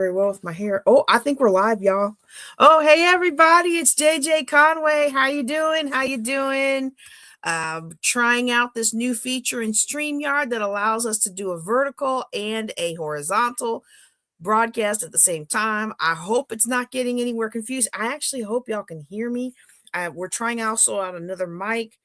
Very well with my hair. Oh, I think we're live, y'all. Oh, hey everybody, it's JJ Conway. How you doing? How you doing? Trying out this new feature in StreamYard that allows us to do a vertical and a horizontal broadcast at the same time. I hope it's not getting anywhere confused. I actually hope y'all can hear me. We're trying also out another mic.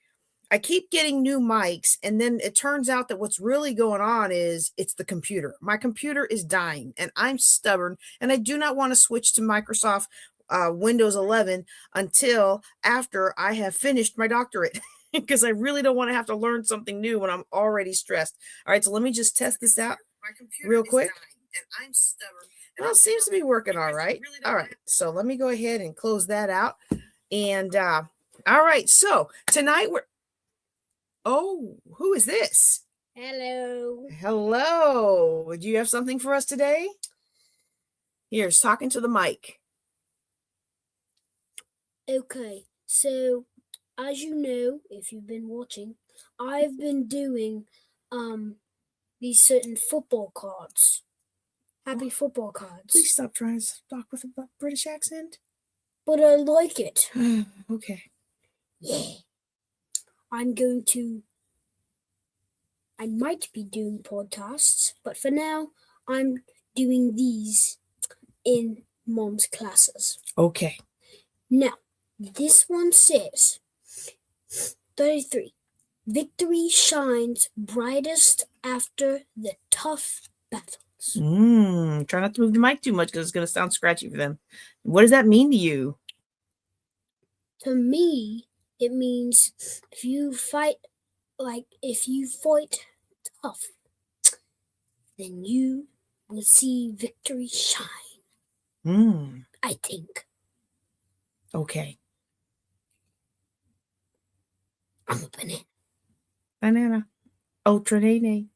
I keep getting new mics, and then it turns out that what's really going on is it's the computer. My computer is dying, and I'm stubborn, and I do not want to switch to Microsoft Windows 11 until after I have finished my doctorate, because I really don't want to have to learn something new when I'm already stressed. All right, so let me just test this out real quick. And I'm stubborn. Well, it seems to be working all right. All right, so let me go ahead and close that out. And all right, so tonight we're... Oh, who is this? Hello. Hello. Do you have something for us today? Here's talking to the mic. Okay, so as you know, if you've been watching, I've been doing these certain football cards. Happy football cards. Please stop trying to talk with a British accent. But I like it. Okay. Yeah. I might be doing podcasts, but for now, I'm doing these in Mom's classes. Okay. Now, this one says 33. Victory shines brightest after the tough battles. Try not to move the mic too much because it's going to sound scratchy for them. What does that mean to you? To me, it means if you fight tough, then you will see victory shine. I think. Okay. I'm a banana. Banana. Ultra Nene.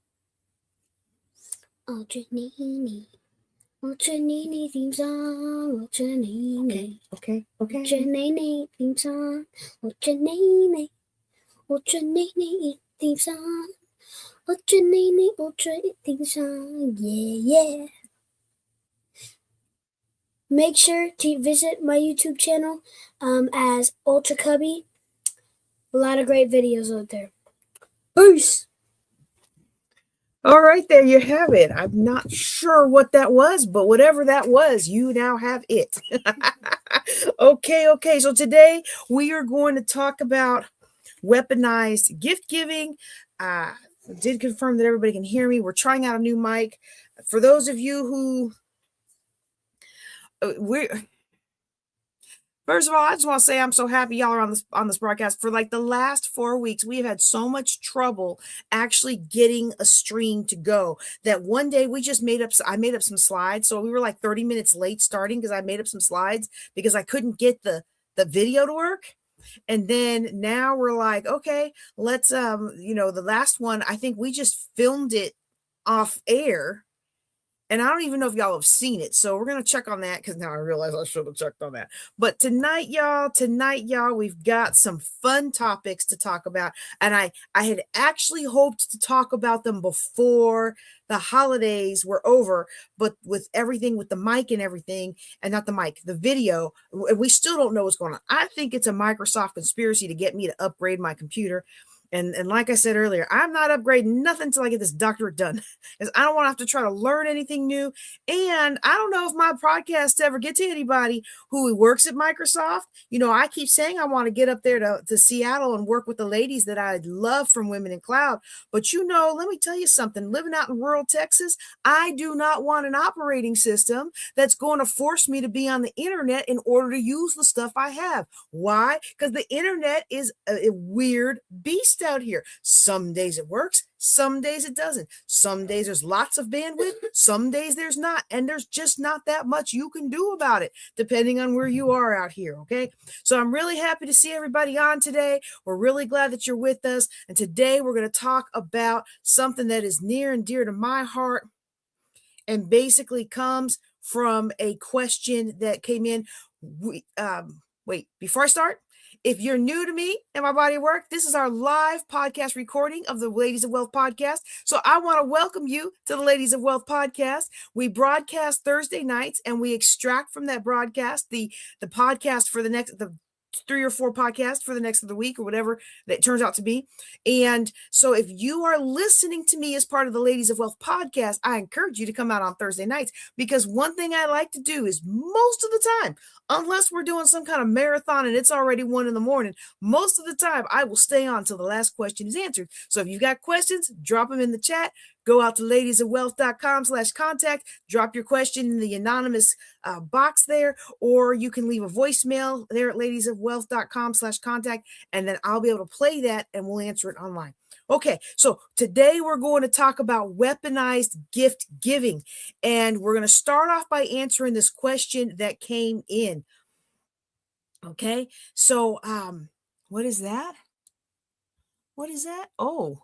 Ultra Nene. Ultra Nene theme song. Ultra Nene. Okay. Ultra Nene theme song. Ultra Nene. Ultra Nene theme song. Ultra Nene. Ultra theme song. Yeah. Make sure to visit my YouTube channel as Ultra Cubby. A lot of great videos out there. Peace! All right, there you have it. I'm not sure what that was, but whatever that was, you now have it. Okay. So today we are going to talk about weaponized gift giving. Did confirm that everybody can hear me. We're trying out a new mic. For those of you who first of all, I just want to say I'm so happy y'all are on this broadcast. For like the last 4 weeks, we have had so much trouble actually getting a stream to go that one day I made up some slides. So we were like 30 minutes late starting because I made up some slides because I couldn't get the video to work. And then now we're like, okay, let's the last one, I think we just filmed it off air. And I don't even know if y'all have seen it. So we're going to check on that because now I realize I should have checked on that. But tonight, y'all, we've got some fun topics to talk about. And I had actually hoped to talk about them before the holidays were over. But with everything, with the mic and everything, and not the mic, the video, we still don't know what's going on. I think it's a Microsoft conspiracy to get me to upgrade my computer. And like I said earlier, I'm not upgrading nothing until I get this doctorate done, because I don't want to have to try to learn anything new. And I don't know if my podcast ever get to anybody who works at Microsoft. I keep saying I want to get up there to Seattle and work with the ladies that I love from Women in Cloud. But let me tell you something. Living out in rural Texas, I do not want an operating system that's going to force me to be on the internet in order to use the stuff I have. Why? Because the internet is a weird beast out here. Some days it works, some days it doesn't. Some days there's lots of bandwidth, some days there's not, and there's just not that much you can do about it depending on where you are out here. Okay, so I'm really happy to see everybody on today. We're really glad that you're with us, and today we're going to talk about something that is near and dear to my heart and basically comes from a question that came in. Wait, before I start, If you're new to me and my body of work, this is our live podcast recording of the Ladies of Wealth podcast. So I want to welcome you to the Ladies of Wealth podcast. We broadcast Thursday nights and we extract from that broadcast the podcast for the 3 or 4 podcasts for the next of the week or whatever that turns out to be. And so if you are listening to me as part of the Ladies of Wealth podcast, I encourage you to come out on Thursday nights, because one thing I like to do is most of the time, unless we're doing some kind of marathon and it's already 1 a.m, most of the time I will stay on till the last question is answered. So if you've got questions, drop them in the chat. Go out to ladiesofwealth.com/contact, drop your question in the anonymous box there, or you can leave a voicemail there at ladiesofwealth.com/contact, and then I'll be able to play that and we'll answer it online. Okay, so today we're going to talk about weaponized gift giving, and we're going to start off by answering this question that came in. Okay, so what is that? What is that? Oh.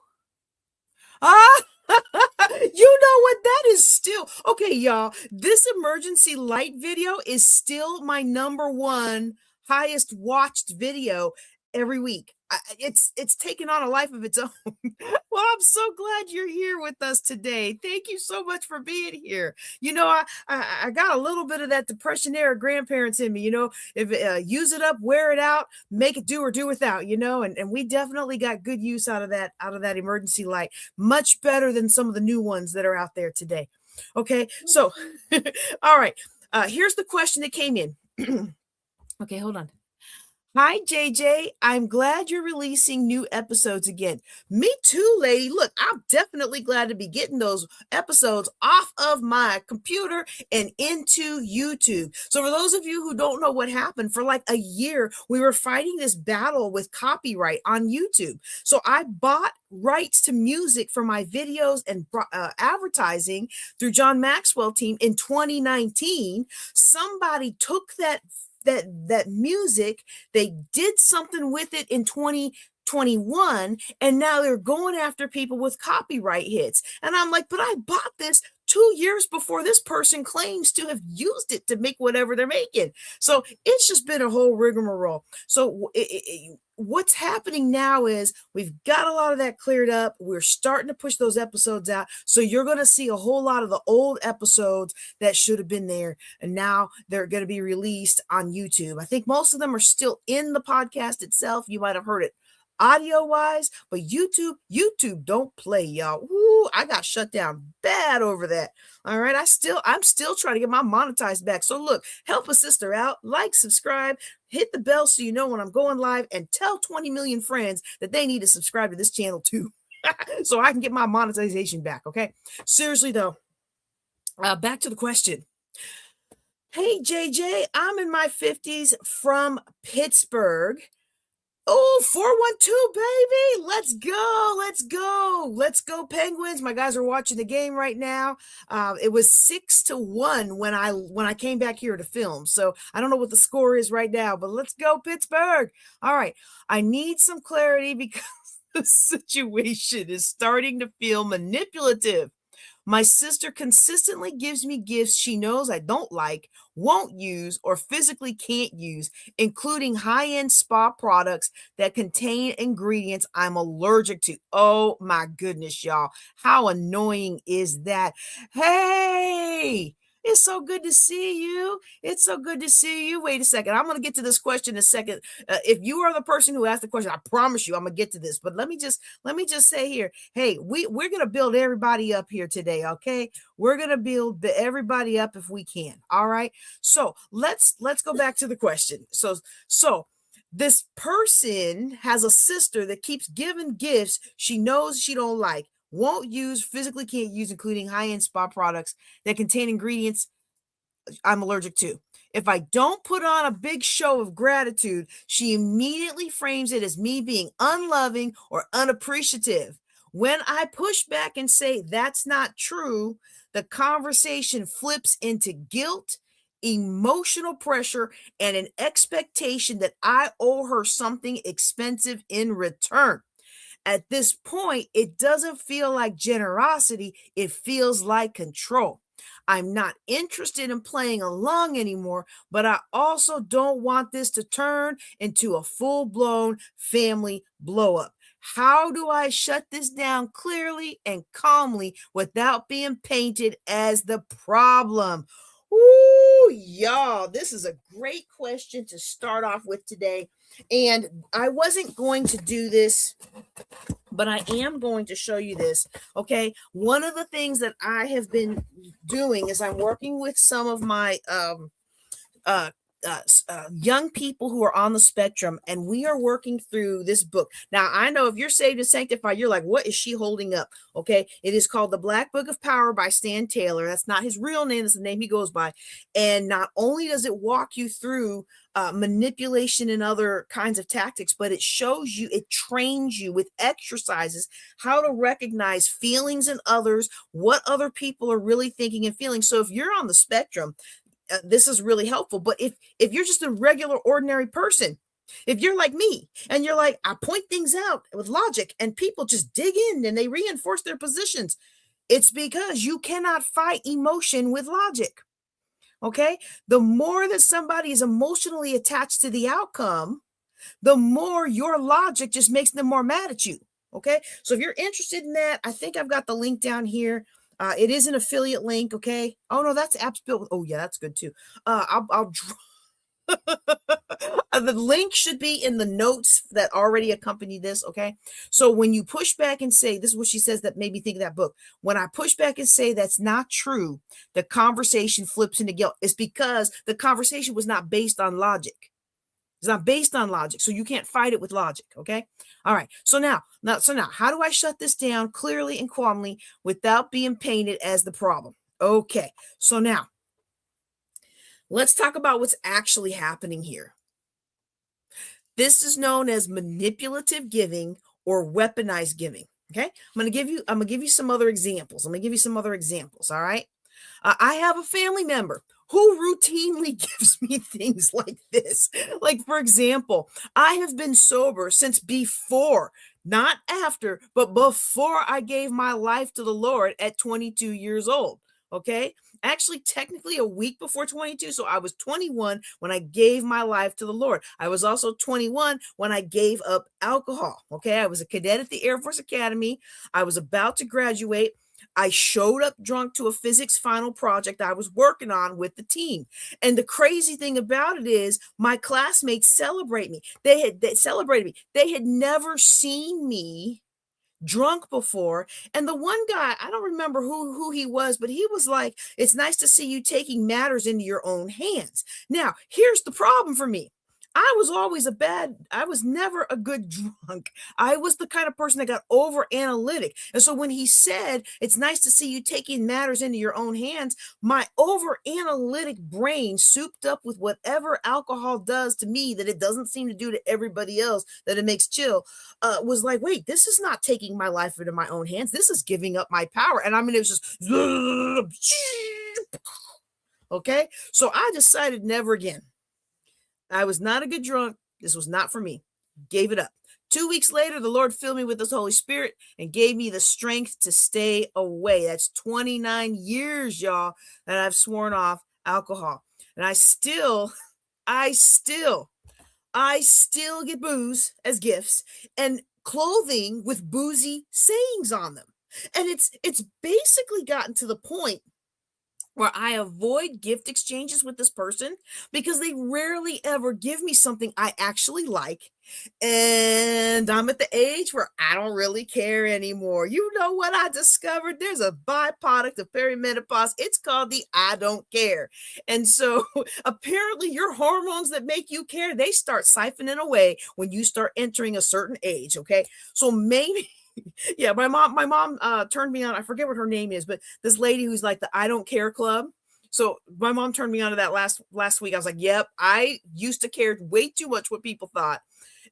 Ah, you know what? That is still okay, y'all. This emergency light video is still my #1 highest watched video every week. It's taken on a life of its own. Well, I'm so glad you're here with us today. Thank you so much for being here. You know, I got a little bit of that depression era grandparents in me. You know, if use it up, wear it out, make it do or do without. You know, and we definitely got good use out of that emergency light. Much better than some of the new ones that are out there today. Okay, so all right. Here's the question that came in. Okay, hold on. Hi, JJ. I'm glad you're releasing new episodes again. Me too, lady. Look, I'm definitely glad to be getting those episodes off of my computer and into YouTube. So for those of you who don't know what happened, for like a year, we were fighting this battle with copyright on YouTube. So I bought rights to music for my videos and advertising through John Maxwell team in 2019. Somebody took that music, they did something with it in 2021, and now they're going after people with copyright hits. And I'm like, but I bought this 2 years before this person claims to have used it to make whatever they're making. So it's just been a whole rigmarole. So what's happening now is we've got a lot of that cleared up. We're starting to push those episodes out. So you're going to see a whole lot of the old episodes that should have been there, and now they're going to be released on YouTube. I think most of them are still in the podcast itself. You might have heard it audio wise, but YouTube don't play, y'all. Ooh, I got shut down bad over that. All right, I'm still trying to get my monetized back. So look, help a sister out, like, subscribe, hit the bell so you know when I'm going live, and tell 20 million friends that they need to subscribe to this channel too, so I can get my monetization back. Okay, seriously though, back to the question. Hey JJ, I'm in my 50s from Pittsburgh. Oh, 412, baby. Let's go. Let's go. Let's go, Penguins. My guys are watching the game right now. It was 6-1 when I came back here to film. So I don't know what the score is right now, but let's go, Pittsburgh. All right. I need some clarity because the situation is starting to feel manipulative. My sister consistently gives me gifts she knows I don't like, won't use, or physically can't use, including high-end spa products that contain ingredients I'm allergic to. Oh my goodness, y'all. How annoying is that? Hey! It's so good to see you. It's so good to see you. Wait a second. I'm going to get to this question in a second. If you are the person who asked the question, I promise you I'm going to get to this. But let me just say here, hey, we're going to build everybody up here today, okay? We're going to build everybody up if we can. All right? So, let's go back to the question. So this person has a sister that keeps giving gifts she knows she don't like, won't use, physically can't use, including high-end spa products that contain ingredients I'm allergic to. If I don't put on a big show of gratitude, she immediately frames it as me being unloving or unappreciative. When I push back and say that's not true, the conversation flips into guilt, emotional pressure, and an expectation that I owe her something expensive in return. At this point, it doesn't feel like generosity. It feels like control. I'm not interested in playing along anymore, but I also don't want this to turn into a full-blown family blow-up. How do I shut this down clearly and calmly without being painted as the problem? Ooh, y'all, this is a great question to start off with today. And I wasn't going to do this, but I am going to show you this. Okay. One of the things that I have been doing is I'm working with some of my uh, young people who are on the spectrum, and we are working through this book. Now, I know if you're saved and sanctified, you're like, what is she holding up? Okay. It is called The Black Book of Power by Stan Taylor. That's not his real name. That's the name he goes by. And not only does it walk you through manipulation and other kinds of tactics, but it shows you, it trains you with exercises how to recognize feelings in others, what other people are really thinking and feeling. So if you're on the spectrum, this is really helpful. But if you're just a regular ordinary person, if you're like me and you're like, I point things out with logic and people just dig in and they reinforce their positions, it's because you cannot fight emotion with logic. Okay. The more that somebody is emotionally attached to the outcome, the more your logic just makes them more mad at you. Okay. So if you're interested in that, I think I've got the link down here. It is an affiliate link. Okay. Oh no, that's apps built. Oh yeah, that's good too. I'll the link should be in the notes that already accompany this. Okay. So when you push back and say, this is what she says that made me think of that book. When I push back and say that's not true, the conversation flips into guilt. It's because the conversation was not based on logic. It's not based on logic, so you can't fight it with logic, okay? All right, so now, how do I shut this down clearly and calmly without being painted as the problem? Okay, so now, let's talk about what's actually happening here. This is known as manipulative giving or weaponized giving, okay? I'm gonna give you some other examples. All right? I have a family member who routinely gives me things like this. Like, for example, I have been sober since before, not after, but before I gave my life to the Lord at 22 years old. Okay. Actually, technically a week before 22. So I was 21 when I gave my life to the Lord. I was also 21 when I gave up alcohol. Okay. I was a cadet at the Air Force Academy. I was about to graduate. I showed up drunk to a physics final project I was working on with the team. And the crazy thing about it is my classmates celebrate me. They celebrated me. They had never seen me drunk before. And the one guy, I don't remember who he was, but he was like, it's nice to see you taking matters into your own hands. Now, here's the problem for me. I was never a good drunk. I was the kind of person that got over analytic. And so when he said, it's nice to see you taking matters into your own hands, my over analytic brain, souped up with whatever alcohol does to me that it doesn't seem to do to everybody else, that it makes chill, was like, wait, this is not taking my life into my own hands. This is giving up my power. And I mean, it was just, okay. So I decided never again. I was not a good drunk. This was not for me. Gave it up. 2 weeks later, the Lord filled me with his Holy Spirit and gave me the strength to stay away. That's 29 years, y'all, that I've sworn off alcohol. And I still get booze as gifts and clothing with boozy sayings on them. And it's basically gotten to the point where I avoid gift exchanges with this person because they rarely ever give me something I actually like. And I'm at the age where I don't really care anymore. You know what I discovered? There's a byproduct of perimenopause. It's called the I don't care. And so apparently your hormones that make you care, they start siphoning away when you start entering a certain age. Okay. So maybe yeah, my mom turned me on. I forget what her name is, but this lady who's like the I don't care club. So my mom turned me on to that last week. I was like, yep, I used to care way too much what people thought.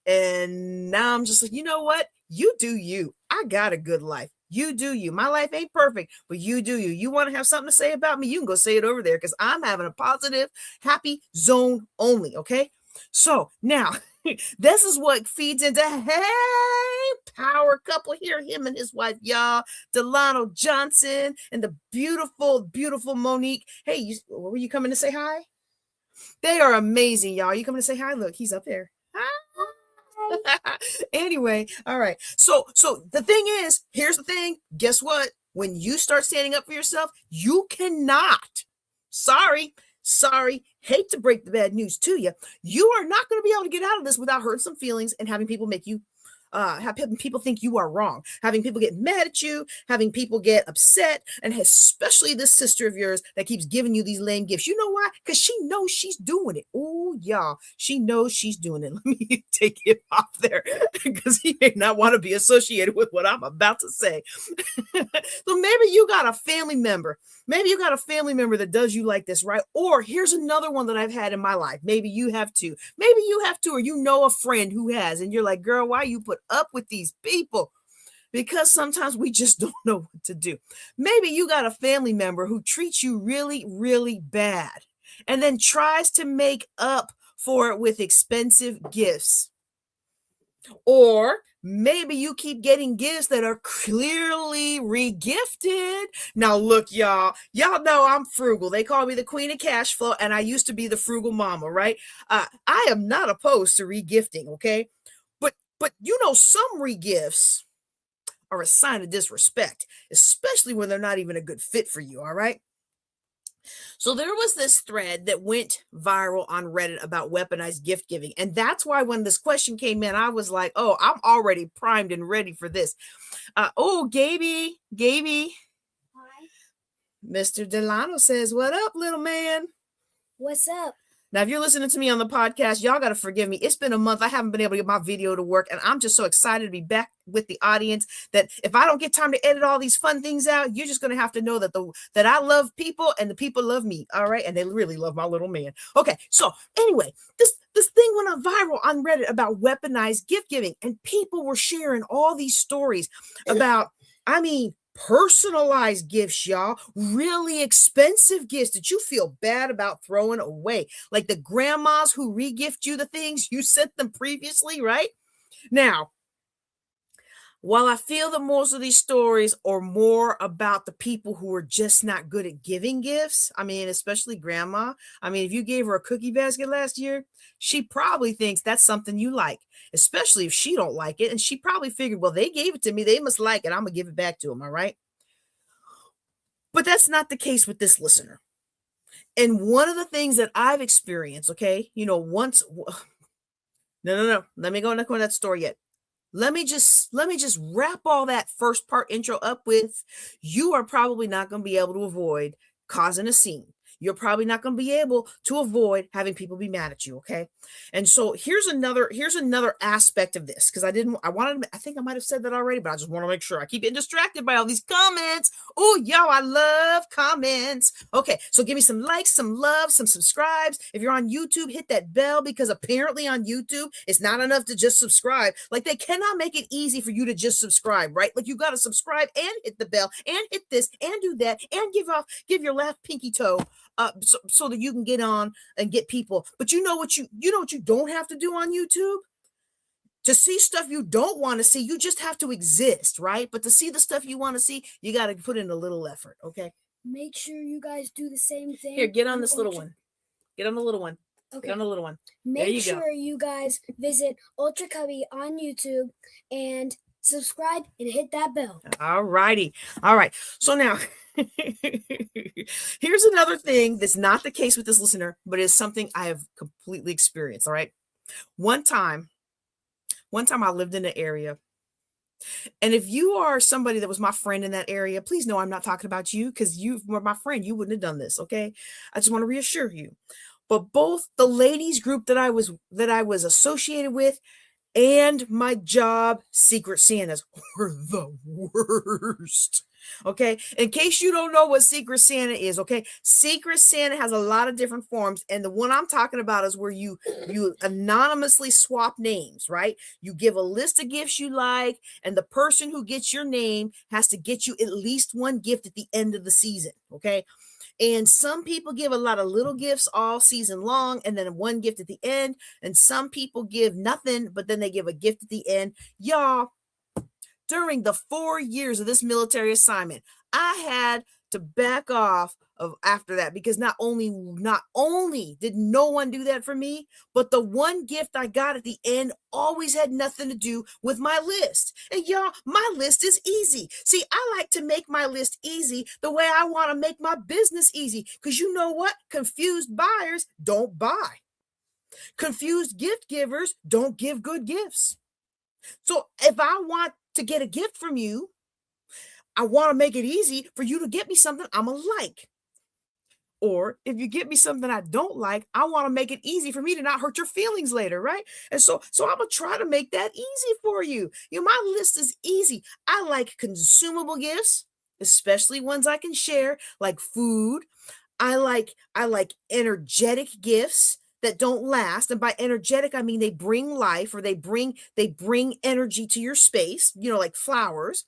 And now I'm just like, you know what? You do you. I got a good life. You do you. My life ain't perfect, but you do you. You want to have something to say about me? You can go say it over there because I'm having a positive, happy zone only. Okay. So now This is what feeds into, hey, power couple here, him and his wife, y'all, Delano Johnson and the beautiful, beautiful Monique. Hey, were you coming to say hi? They are amazing, y'all. You coming to say hi? Look, he's up there. Hi. Anyway, all right. So the thing is, here's the thing. Guess what? When you start standing up for yourself, you cannot. Sorry, hate to break the bad news to you. You are not going to be able to get out of this without hurting some feelings and having people make you having people think you are wrong, having people get mad at you, having people get upset, and especially this sister of yours that keeps giving you these lame gifts. You know why? Because she knows she's doing it. Oh, y'all, she knows she's doing it. Let me take him off there because he may not want to be associated with what I'm about to say. So maybe you got a family member. Maybe you got a family member that does you like this, right? Or here's another one that I've had in my life. Maybe you have too. Maybe you have too, or you know a friend who has, and you're like, girl, why you put up with these people? Because sometimes we just don't know what to do. Maybe you got a family member who treats you really, really bad and then tries to make up for it with expensive gifts. Or maybe you keep getting gifts that are clearly regifted. Now, look, y'all know I'm frugal. They call me the queen of cash flow, and I used to be the frugal mama, right? I am not opposed to regifting, okay? But you know, some regifts are a sign of disrespect, especially when they're not even a good fit for you, all right? So there was this thread that went viral on Reddit about weaponized gift giving. And that's why when this question came in, I was like, oh, I'm already primed and ready for this. Gaby. Hi. Mr. Delano says, what up, little man? What's up? Now, if you're listening to me on the podcast, y'all got to forgive me. It's been a month. I haven't been able to get my video to work. And I'm just so excited to be back with the audience that if I don't get time to edit all these fun things out, you're just going to have to know that I love people and the people love me. All right. And they really love my little man. Okay. So anyway, this thing went on viral on Reddit about weaponized gift giving. And people were sharing all these stories about, personalized gifts, y'all, really expensive gifts that you feel bad about throwing away, like the grandmas who regift you the things you sent them previously, right? Now, while I feel that most of these stories are more about the people who are just not good at giving gifts, especially grandma. If you gave her a cookie basket last year, she probably thinks that's something you like, especially if she don't like it. And she probably figured, well, they gave it to me, they must like it, I'm going to give it back to them, all right? But that's not the case with this listener. And one of the things that I've experienced, okay, once, no, let me go into that story yet. Let me just wrap all that first part intro up with, you are probably not going to be able to avoid causing a scene. You're probably not going to be able to avoid having people be mad at you, okay? And so here's another aspect of this, because I think I might have said that already, but I just want to make sure. I keep getting distracted by all these comments. Oh, y'all, I love comments. Okay, so give me some likes, some love, some subscribes. If you're on YouTube, hit that bell, because apparently on YouTube, it's not enough to just subscribe. Like, they cannot make it easy for you to just subscribe, right? Like, you got to subscribe and hit the bell and hit this and do that and give your left pinky toe so that you can get on and get people. But you know what you don't have to do on YouTube? To see stuff you don't want to see, you just have to exist, right? But to see the stuff you want to see, you got to put in a little effort, okay? Make sure you guys do the same thing. Here, get on this little one. Get on the little one. Okay. Get on the little one. Make sure you guys visit Ultra Cubby on YouTube and subscribe and hit that bell. All righty. All right. So now, here's another thing that's not the case with this listener, but it's something I have completely experienced. All right. One time I lived in an area. And if you are somebody that was my friend in that area, please know I'm not talking about you, because you were my friend. You wouldn't have done this. Okay. I just want to reassure you. But both the ladies group that I was associated with and my job, Secret Santas, were the worst. Okay. In case you don't know what Secret Santa is, okay, Secret Santa has a lot of different forms. And the one I'm talking about is where you anonymously swap names, right? You give a list of gifts you like, and the person who gets your name has to get you at least one gift at the end of the season. Okay. And some people give a lot of little gifts all season long and then one gift at the end. And some people give nothing, but then they give a gift at the end. Y'all, during the 4 years of this military assignment, I had to back off of after that, because not only did no one do that for me, but the one gift I got at the end always had nothing to do with my list. And y'all, my list is easy. See, I like to make my list easy the way I want to make my business easy, because you know what? Confused buyers don't buy. Confused gift givers don't give good gifts. So if I want to get a gift from you, I want to make it easy for you to get me something I'm gonna like. Or if you get me something I don't like, I want to make it easy for me to not hurt your feelings later, right? And so I'm gonna try to make that easy for you. My list is easy. I like consumable gifts, especially ones I can share, like food. I like energetic gifts that don't last. And by energetic, I mean they bring life, or they bring energy to your space, like flowers.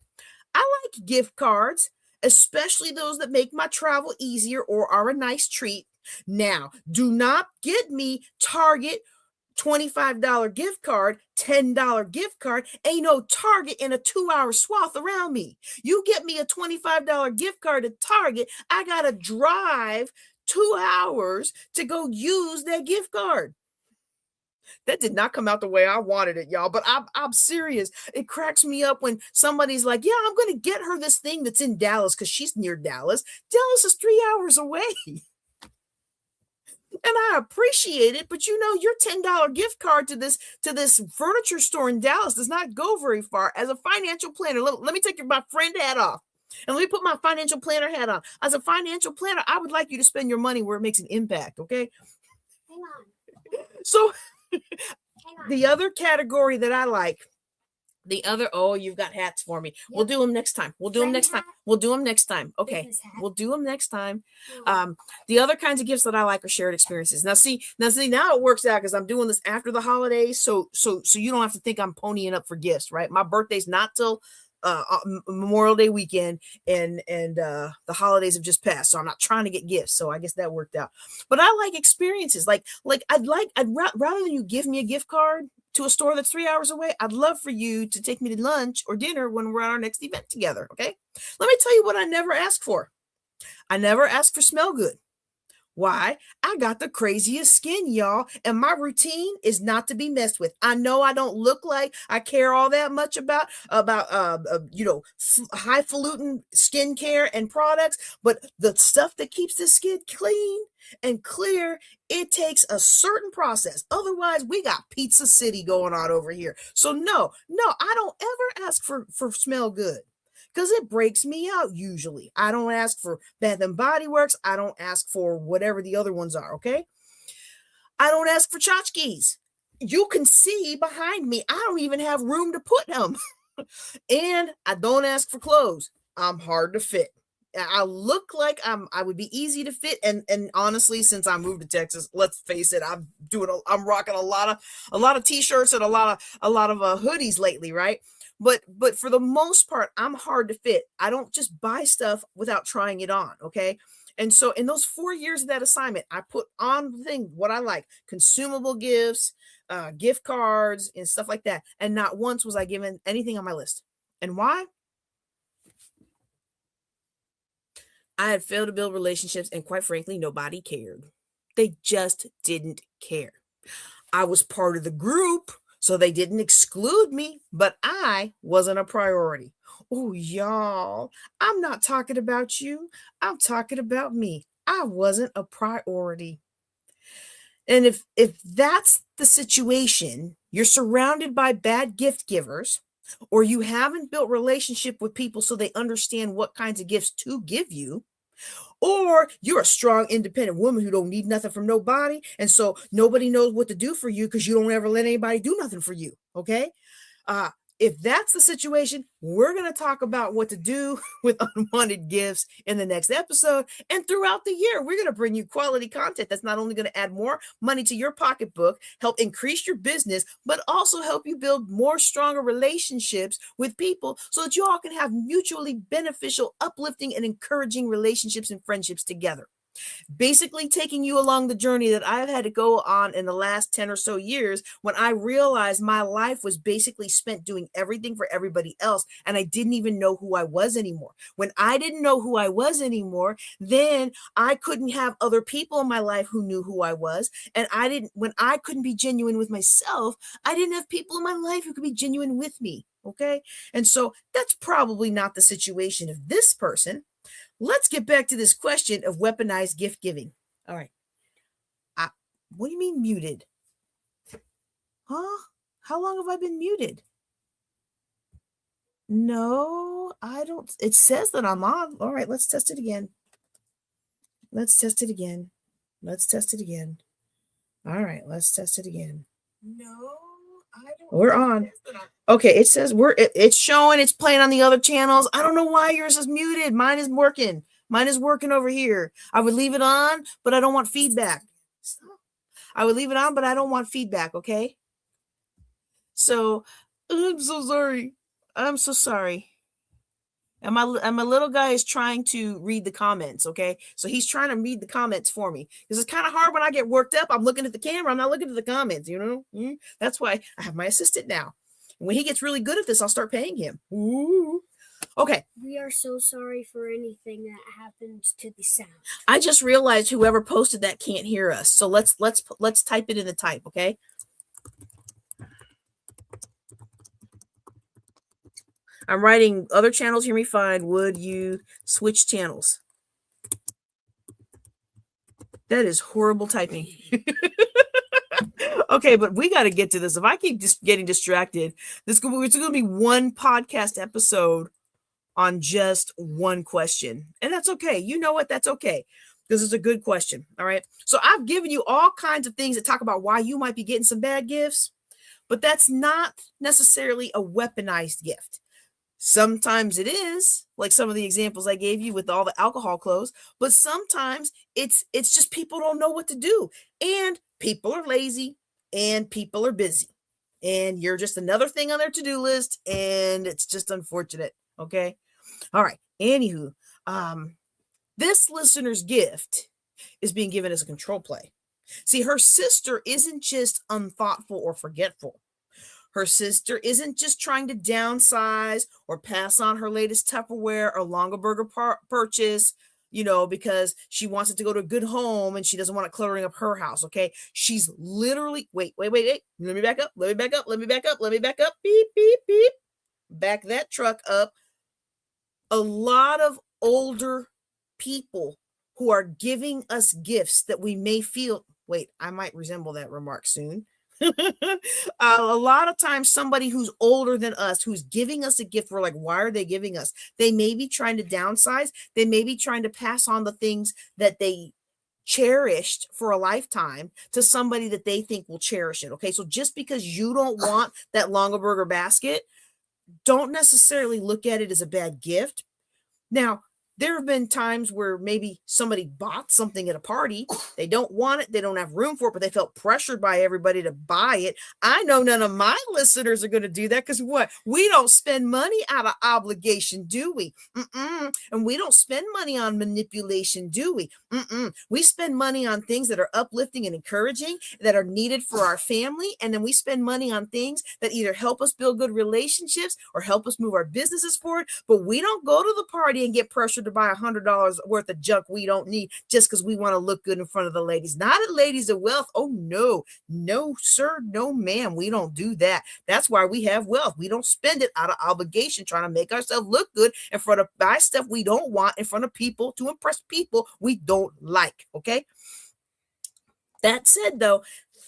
I like gift cards, especially those that make my travel easier or are a nice treat. Now, do not get me Target $25 gift card, $10 gift card. Ain't no Target in a 2-hour swath around me. You get me a $25 gift card at Target, I gotta drive 2 hours to go use that gift card. That did not come out the way I wanted it, y'all, but I'm serious. It cracks me up when somebody's like, yeah, I'm going to get her this thing that's in Dallas because she's near Dallas. Dallas is 3 hours away. And I appreciate it, but your $10 gift card to this furniture store in Dallas does not go very far. As a financial planner, let me take my friend hat off. And let me put my financial planner hat on. As a financial planner, I would like you to spend your money where it makes an impact, okay? Hang on. So the other category that I like, you've got hats for me. Yep. We'll do them next time. We'll do them next time. Okay. We'll do them next time. The other kinds of gifts that I like are shared experiences. Now it works out because I'm doing this after the holidays. So you don't have to think I'm ponying up for gifts, right? My birthday's not till Memorial Day weekend, and the holidays have just passed, so I'm not trying to get gifts, so I guess that worked out. But I like experiences. Like rather than you give me a gift card to a store that's 3 hours away, I'd love for you to take me to lunch or dinner when we're at our next event together. Okay, let me tell you what I never ask for. I never ask for smell good. Why? I got the craziest skin, y'all, and my routine is not to be messed with. I know I don't look like I care all that much about highfalutin skincare and products, but the stuff that keeps the skin clean and clear, it takes a certain process. Otherwise, we got Pizza City going on over here. So no, I don't ever ask for smell good, because it breaks me out usually. I don't ask for Bath and Body Works. I don't ask for whatever the other ones are, okay? I don't ask for tchotchkes. You can see behind me, I don't even have room to put them. And I don't ask for clothes. I'm hard to fit. I look like I would be easy to fit, and honestly, since I moved to Texas, let's face it, I'm rocking a lot of t-shirts and a lot of hoodies lately, right? But for the most part, I'm hard to fit. I don't just buy stuff without trying it on, okay? And so in those 4 years of that assignment, I put on the thing what I like: consumable gifts, gift cards, and stuff like that. And not once was I given anything on my list. And why? I had failed to build relationships, and quite frankly, nobody cared. They just didn't care. I was part of the group, so they didn't exclude me, but I wasn't a priority. Oh, y'all, I'm not talking about you. I'm talking about me. I wasn't a priority. And if that's the situation, you're surrounded by bad gift givers, or you haven't built relationship with people so they understand what kinds of gifts to give you, or you're a strong, independent woman who don't need nothing from nobody, and so nobody knows what to do for you because you don't ever let anybody do nothing for you, okay? if that's the situation, we're going to talk about what to do with unwanted gifts in the next episode. And throughout the year, we're going to bring you quality content that's not only going to add more money to your pocketbook, help increase your business, but also help you build more stronger relationships with people so that you all can have mutually beneficial, uplifting, and encouraging relationships and friendships together. Basically taking you along the journey that I've had to go on in the last 10 or so years, when I realized my life was basically spent doing everything for everybody else, and I didn't even know who I was anymore. When I didn't know who I was anymore, then I couldn't have other people in my life who knew who I was. And when I couldn't be genuine with myself, I didn't have people in my life who could be genuine with me. Okay. And so that's probably not the situation of this person. Let's get back to this question of weaponized gift giving. All right. What do you mean muted? Huh? How long have I been muted? No, I don't. It says that I'm on. All right, let's test it again. Let's test it again. Let's test it again. All right, let's test it again. No, I don't. We're on. Okay, it says it's showing, it's playing on the other channels. I don't know why yours is muted. Mine is working. Mine is working over here. I would leave it on, but I don't want feedback. I would leave it on, but I don't want feedback, okay? So, I'm so sorry. I'm so sorry. And my little guy is trying to read the comments, okay? So he's trying to read the comments for me. Because it's kind of hard when I get worked up. I'm looking at the camera. I'm not looking at the comments, you know? That's why I have my assistant now. When he gets really good at this, I'll start paying him. Ooh. Okay. We are so sorry for anything that happens to the sound. I just realized whoever posted that can't hear us. So let's type it in the type, okay? I'm writing other channels hear me fine. Would you switch channels? That is horrible typing. Okay, but we got to get to this. If I keep just getting distracted, it's going to be one podcast episode on just one question. And that's okay. You know what? That's okay. This is a good question. All right. So I've given you all kinds of things that talk about why you might be getting some bad gifts, but that's not necessarily a weaponized gift. Sometimes it is, like some of the examples I gave you with all the alcohol clothes, but sometimes it's just people don't know what to do, and people are lazy, and people are busy, and you're just another thing on their to-do list, and it's just unfortunate. Okay. All right. Anywho, this listener's gift is being given as a control play. See, her sister isn't just unthoughtful or forgetful. Her sister isn't just trying to downsize or pass on her latest Tupperware or Longaberger purchase, because she wants it to go to a good home and she doesn't want it cluttering up her house, okay? She's literally, wait. Let me back up. Beep, beep, beep. Back that truck up. A lot of older people who are giving us gifts that we may feel, wait, I might resemble that remark soon. A lot of times somebody who's older than us, who's giving us a gift, we're like, why are they giving us? They may be trying to downsize. They may be trying to pass on the things that they cherished for a lifetime to somebody that they think will cherish it. Okay. So just because you don't want that Longaberger basket, don't necessarily look at it as a bad gift. Now, there have been times where maybe somebody bought something at a party. They don't want it. They don't have room for it, but they felt pressured by everybody to buy it. I know none of my listeners are going to do that because what? We don't spend money out of obligation, do we? And we don't spend money on manipulation, do we? We spend money on things that are uplifting and encouraging, that are needed for our family. And then we spend money on things that either help us build good relationships or help us move our businesses forward. But we don't go to the party and get pressured to buy $100 worth of junk we don't need just because we want to look good in front of the ladies. Not at Ladies of Wealth. Oh, no, sir. No, ma'am. We don't do that. That's why we have wealth. We don't spend it out of obligation trying to make ourselves look good in front of buy stuff we don't want in front of people to impress people we don't like. Okay. That said, though,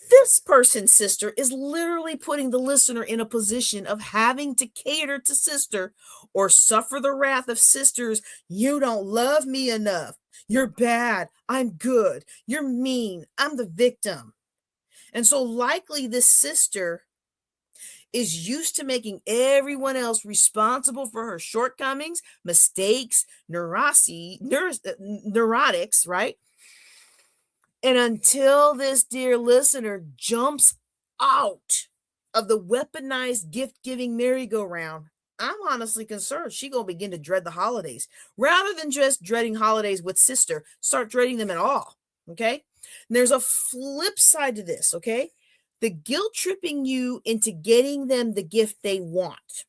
this person's sister is literally putting the listener in a position of having to cater to sister or suffer the wrath of sisters. You don't love me enough. You're bad. I'm good. You're mean. I'm the victim. And so likely this sister is used to making everyone else responsible for her shortcomings, mistakes, neurotics, right? And until this dear listener jumps out of the weaponized gift-giving merry-go-round, I'm honestly concerned she's going to begin to dread the holidays. Rather than just dreading holidays with sister, start dreading them at all, okay? And there's a flip side to this, okay? The guilt tripping you into getting them the gift they want.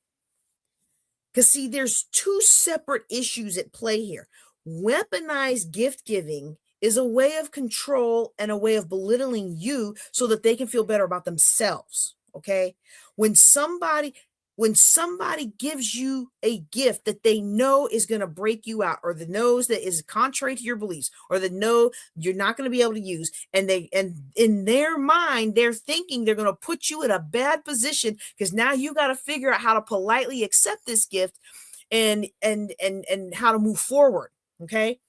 Because, see, there's two separate issues at play here. Weaponized gift giving is a way of control and a way of belittling you so that they can feel better about themselves. Okay. When somebody gives you a gift that they know is going to break you out, or that knows that is contrary to your beliefs, or that know you're not going to be able to use, and in their mind, they're thinking they're going to put you in a bad position because now you got to figure out how to politely accept this gift and how to move forward. Okay.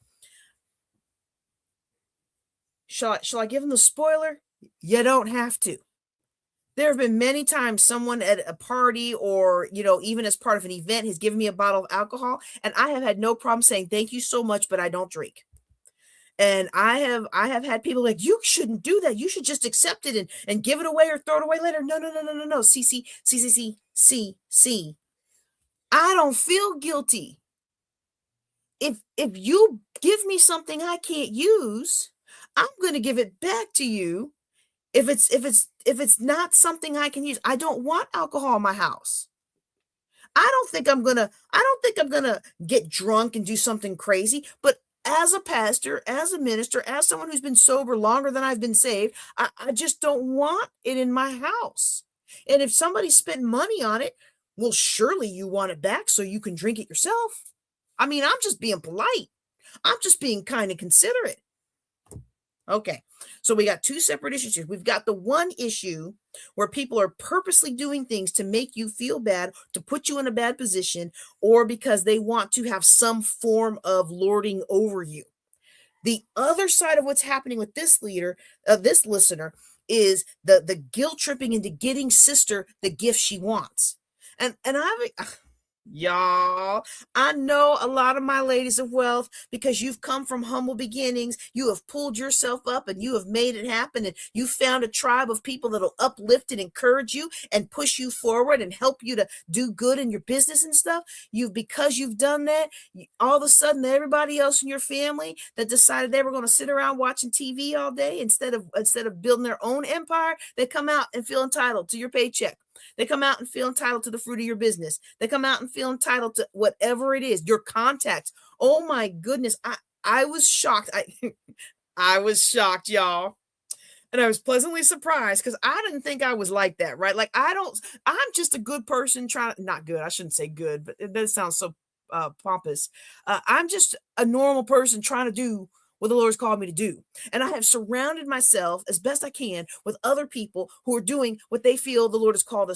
Shall I give them the spoiler? You don't have to. There have been many times someone at a party or, even as part of an event has given me a bottle of alcohol, and I have had no problem saying, thank you so much, but I don't drink. And I have had people like, you shouldn't do that. You should just accept it and give it away or throw it away later. No. See. I don't feel guilty. If you give me something I can't use, I'm going to give it back to you. If it's not something I can use. I don't want alcohol in my house. I don't think I'm gonna get drunk and do something crazy, but as a pastor, as a minister, as someone who's been sober longer than I've been saved, I just don't want it in my house. And if somebody spent money on it, well, surely you want it back so you can drink it yourself. I mean, I'm just being polite. I'm just being kind and considerate. Okay, so we got two separate issues here. We've got the one issue where people are purposely doing things to make you feel bad, to put you in a bad position, or because they want to have some form of lording over you. The other side of what's happening with this listener, is the guilt tripping into getting sister the gift she wants. And y'all, I know a lot of my ladies of wealth, because you've come from humble beginnings. You have pulled yourself up and you have made it happen. And you found a tribe of people that'll uplift and encourage you and push you forward and help you to do good in your business and stuff. Because you've done that, all of a sudden, everybody else in your family that decided they were going to sit around watching TV all day instead of building their own empire, they come out and feel entitled to your paycheck. They come out and feel entitled to the fruit of your business. They come out and feel entitled to whatever it is, your contacts. Oh my goodness. I was shocked. I was shocked, y'all. And I was pleasantly surprised because I didn't think I was like that, right? Like, I'm just a good person not good. I shouldn't say good, but it does sound so pompous. I'm just a normal person trying to do what the Lord's called me to do. And I have surrounded myself as best I can with other people who are doing what they feel the Lord has called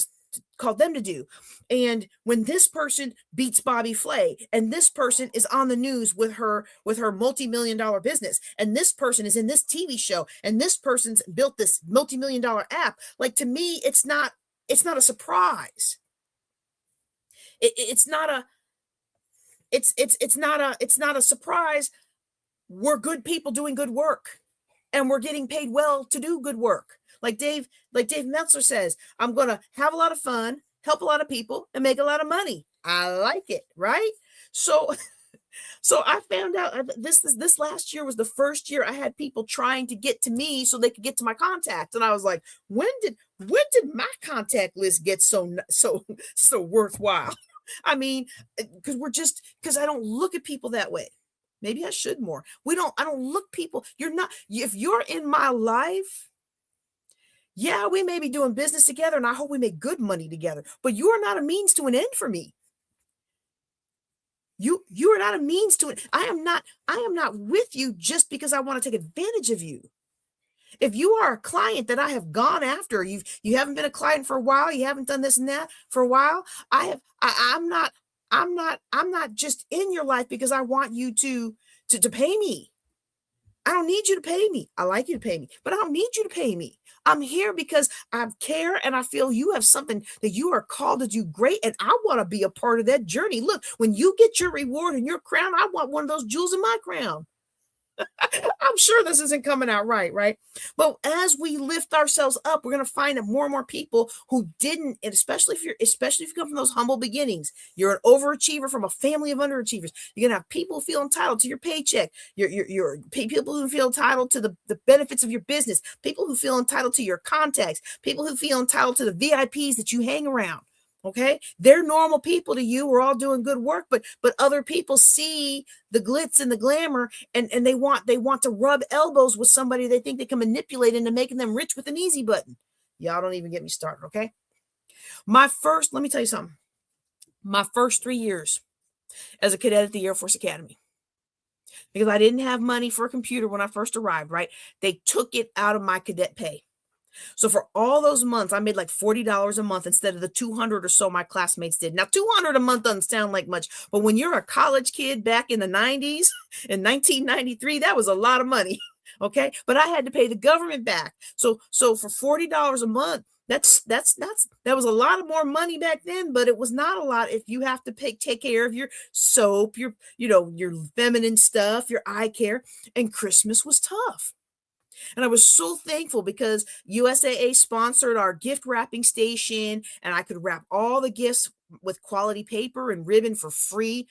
them to do. And when this person beats Bobby Flay, and this person is on the news with her multi-million-dollar business, and this person is in this TV show, and this person's built this multi-million-dollar app, like, to me, it's not a surprise. It's not a surprise. We're good people doing good work, and we're getting paid well to do good work. Like Dave Meltzer says, I'm going to have a lot of fun, help a lot of people, and make a lot of money. I like it, right? So I found out this last year was the first year I had people trying to get to me so they could get to my contacts. And I was like, when did my contact list get so worthwhile? I mean, because I don't look at people that way. Maybe I should more. I don't look people. If you're in my life, yeah, we may be doing business together, and I hope we make good money together, but you are not a means to an end for me. You are not a means to it. I am not with you just because I want to take advantage of you. If you are a client that I have gone after, you haven't been a client for a while, you haven't done this and that for a while, I'm not just in your life because I want you to pay me. I don't need you to pay me. I like you to pay me, but I don't need you to pay me. I'm here because I care and I feel you have something that you are called to do great, and I want to be a part of that journey. Look, when you get your reward and your crown, I want one of those jewels in my crown. I'm sure this isn't coming out right, right? But as we lift ourselves up, we're going to find that more and more people who didn't, and especially if you come from those humble beginnings, you're an overachiever from a family of underachievers. You're going to have people feel entitled to your paycheck. People who feel entitled to the benefits of your business, people who feel entitled to your contacts, people who feel entitled to the VIPs that you hang around. Okay, they're normal people to you. We're all doing good work, but other people see the glitz and the glamour, and they want to rub elbows with somebody they think they can manipulate into making them rich with an easy button. Y'all don't even get me started. Okay, let me tell you something. My first 3 years as a cadet at the Air Force Academy, because I didn't have money for a computer when I first arrived. Right, they took it out of my cadet pay. So for all those months, I made like $40 a month instead of the 200 or so my classmates did. Now, 200 a month doesn't sound like much, but when you're a college kid back in the 90s, in 1993, that was a lot of money. Okay, but I had to pay the government back. So for $40 a month, that was a lot of more money back then, but it was not a lot if you have to take care of your soap, your feminine stuff, your eye care, and Christmas was tough. And I was so thankful because USAA sponsored our gift wrapping station, and I could wrap all the gifts with quality paper and ribbon for free.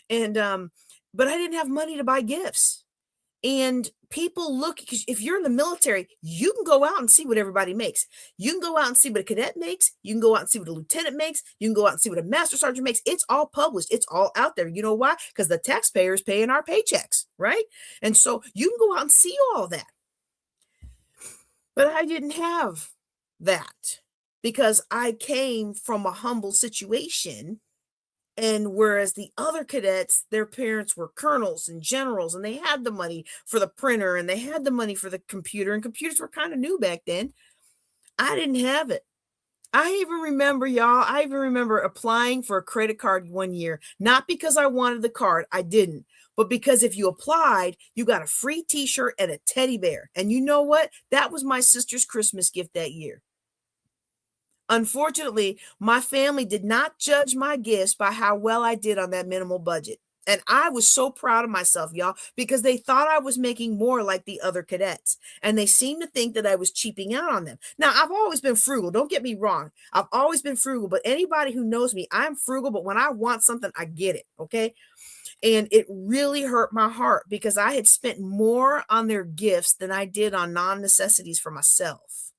And but I didn't have money to buy gifts. And people look, because if you're in the military, you can go out and see what everybody makes. You can go out and see what a cadet makes. You can go out and see what a lieutenant makes. You can go out and see what a master sergeant makes. It's all published. It's all out there. You know why? Because the taxpayers paying our paychecks, right? And so you can go out and see all that. But I didn't have that because I came from a humble situation. And whereas the other cadets, their parents were colonels and generals, and they had the money for the printer and they had the money for the computer, and computers were kind of new back then. I didn't have it. I even remember applying for a credit card one year, not because I wanted the card. I didn't. But because if you applied, you got a free t-shirt and a teddy bear. And you know what? That was my sister's Christmas gift that year. Unfortunately, my family did not judge my gifts by how well I did on that minimal budget. And I was so proud of myself, y'all, because they thought I was making more like the other cadets. And they seemed to think that I was cheaping out on them. Now, I've always been frugal. Don't get me wrong. I've always been frugal. But anybody who knows me, I'm frugal. But when I want something, I get it. Okay. And it really hurt my heart because I had spent more on their gifts than I did on non-necessities for myself.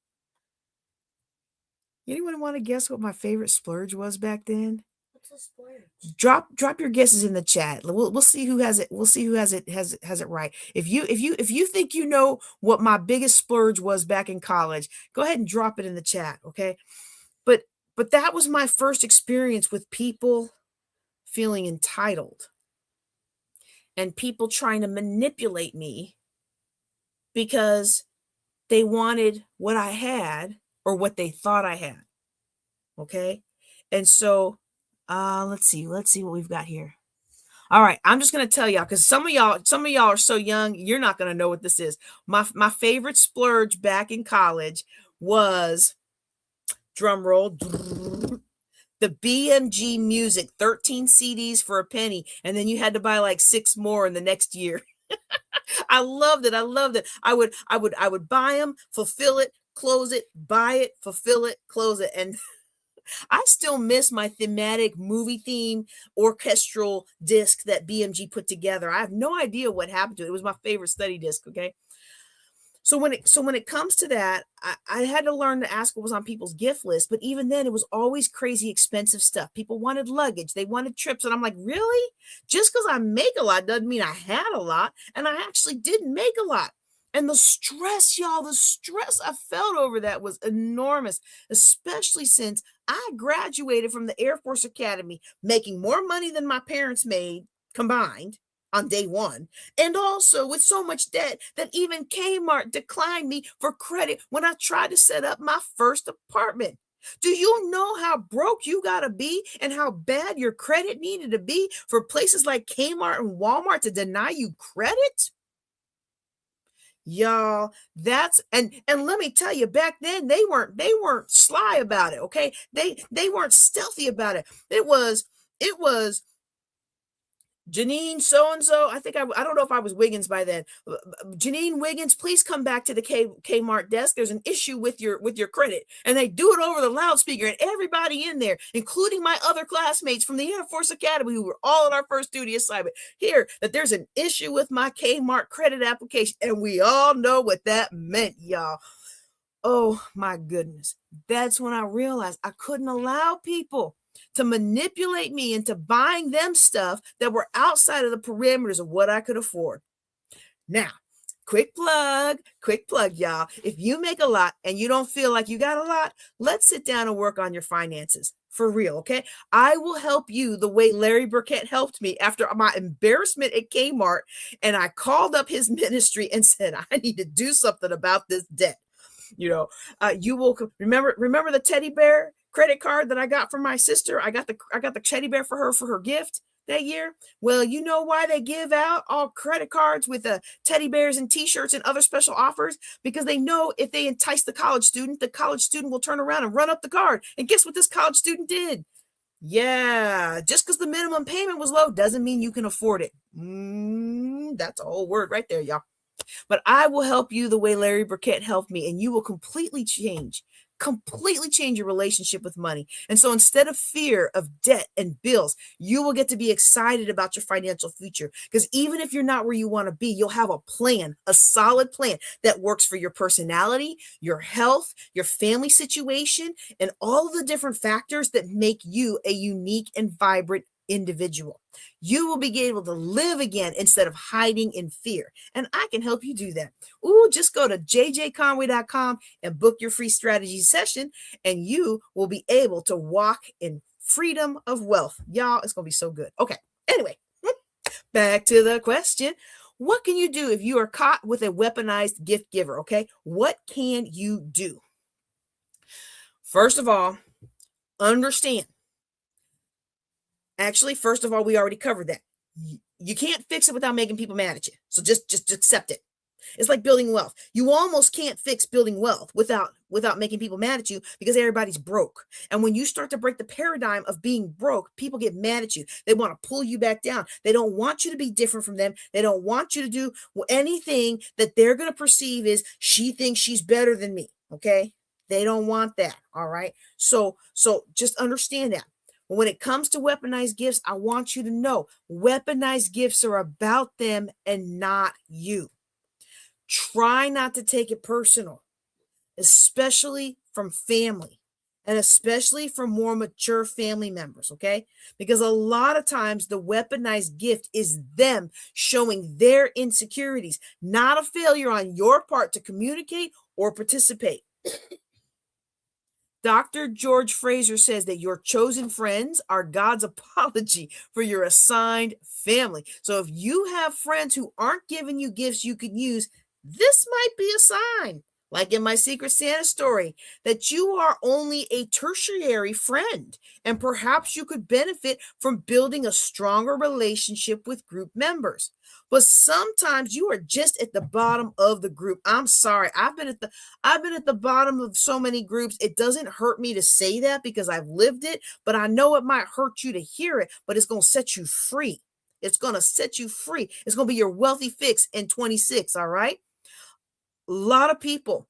Anyone want to guess what my favorite splurge was back then? What's a splurge? Drop your guesses in the chat. We'll see who has it. We'll see who has it right. If you think you know what my biggest splurge was back in college, go ahead and drop it in the chat, okay? But that was my first experience with people feeling entitled and people trying to manipulate me because they wanted what I had or what they thought I had. Okay. And so let's see what we've got here. All right, I'm just gonna tell y'all because some of y'all are so young, you're not gonna know what this is. My favorite splurge back in college was, drum roll, the BMG Music, 13 CDs for a penny, and then you had to buy like 6 more in the next year. I loved it. I would buy them, fulfill it, close it, buy it, fulfill it, close it. And I still miss my thematic movie theme orchestral disc that BMG put together. I have no idea what happened to it. It was my favorite study disc. Okay. So when it comes to that, I had to learn to ask what was on people's gift list. But even then, it was always crazy expensive stuff. People wanted luggage. They wanted trips. And I'm like, really? Just because I make a lot doesn't mean I had a lot. And I actually didn't make a lot. And the stress, y'all, the stress I felt over that was enormous, especially since I graduated from the Air Force Academy making more money than my parents made combined on day one, and also with so much debt that even Kmart declined me for credit when I tried to set up my first apartment. Do you know how broke you gotta be and how bad your credit needed to be for places like Kmart and Walmart to deny you credit? Y'all, that's and let me tell you, back then they weren't sly about it, okay? They weren't stealthy about it. It was Janine so and so. I don't know if I was Wiggins by then. Janine Wiggins, please come back to the Kmart desk. There's an issue with your credit, and they do it over the loudspeaker, and everybody in there, including my other classmates from the Air Force Academy, who were all on our first duty assignment, hear that there's an issue with my Kmart credit application, and we all know what that meant, y'all. Oh my goodness. That's when I realized I couldn't allow people to manipulate me into buying them stuff that were outside of the parameters of what I could afford. Now, quick plug, y'all. If you make a lot and you don't feel like you got a lot, let's sit down and work on your finances. For real, okay? I will help you the way Larry Burkett helped me after my embarrassment at Kmart. And I called up his ministry and said, I need to do something about this debt. You will remember the teddy bear credit card that I got from my sister. I got the teddy bear for her gift that year. Well, you know why they give out all credit cards with teddy bears and t-shirts and other special offers? Because they know if they entice the college student will turn around and run up the card. And guess what this college student did? Yeah, just because the minimum payment was low doesn't mean you can afford it. That's a whole word right there, y'all. But I will help you the way Larry Burkett helped me, and you will completely change your relationship with money. And so instead of fear of debt and bills, you will get to be excited about your financial future. Because even if you're not where you want to be, you'll have a plan, a solid plan that works for your personality, your health, your family situation, and all of the different factors that make you a unique and vibrant individual. You will be able to live again instead of hiding in fear. And I can help you do that. Just go to jjconway.com and book your free strategy session, and you will be able to walk in freedom of wealth. Y'all, it's going to be so good. Okay. Anyway, back to the question. What can you do if you are caught with a weaponized gift giver? Okay. What can you do? First of all, understand. Actually, first of all, we already covered that. You can't fix it without making people mad at you. So just accept it. It's like building wealth. You almost can't fix building wealth without making people mad at you, because everybody's broke. And when you start to break the paradigm of being broke, people get mad at you. They want to pull you back down. They don't want you to be different from them. They don't want you to do anything that they're going to perceive as she thinks she's better than me. Okay? They don't want that. All right. So just understand that. When it comes to weaponized gifts, I want you to know weaponized gifts are about them and not you. Try not to take it personal, especially from family, and especially from more mature family members, okay? Because a lot of times the weaponized gift is them showing their insecurities, not a failure on your part to communicate or participate. Dr. George Fraser says that your chosen friends are God's apology for your assigned family. So if you have friends who aren't giving you gifts you could use, this might be a sign, like in my Secret Santa story, that you are only a tertiary friend, and perhaps you could benefit from building a stronger relationship with group members. But sometimes you are just at the bottom of the group. I'm sorry. I've been at the bottom of so many groups. It doesn't hurt me to say that because I've lived it, but I know it might hurt you to hear it, but it's going to set you free. It's going to set you free. It's going to be your wealthy fix in 26, all right? A lot of people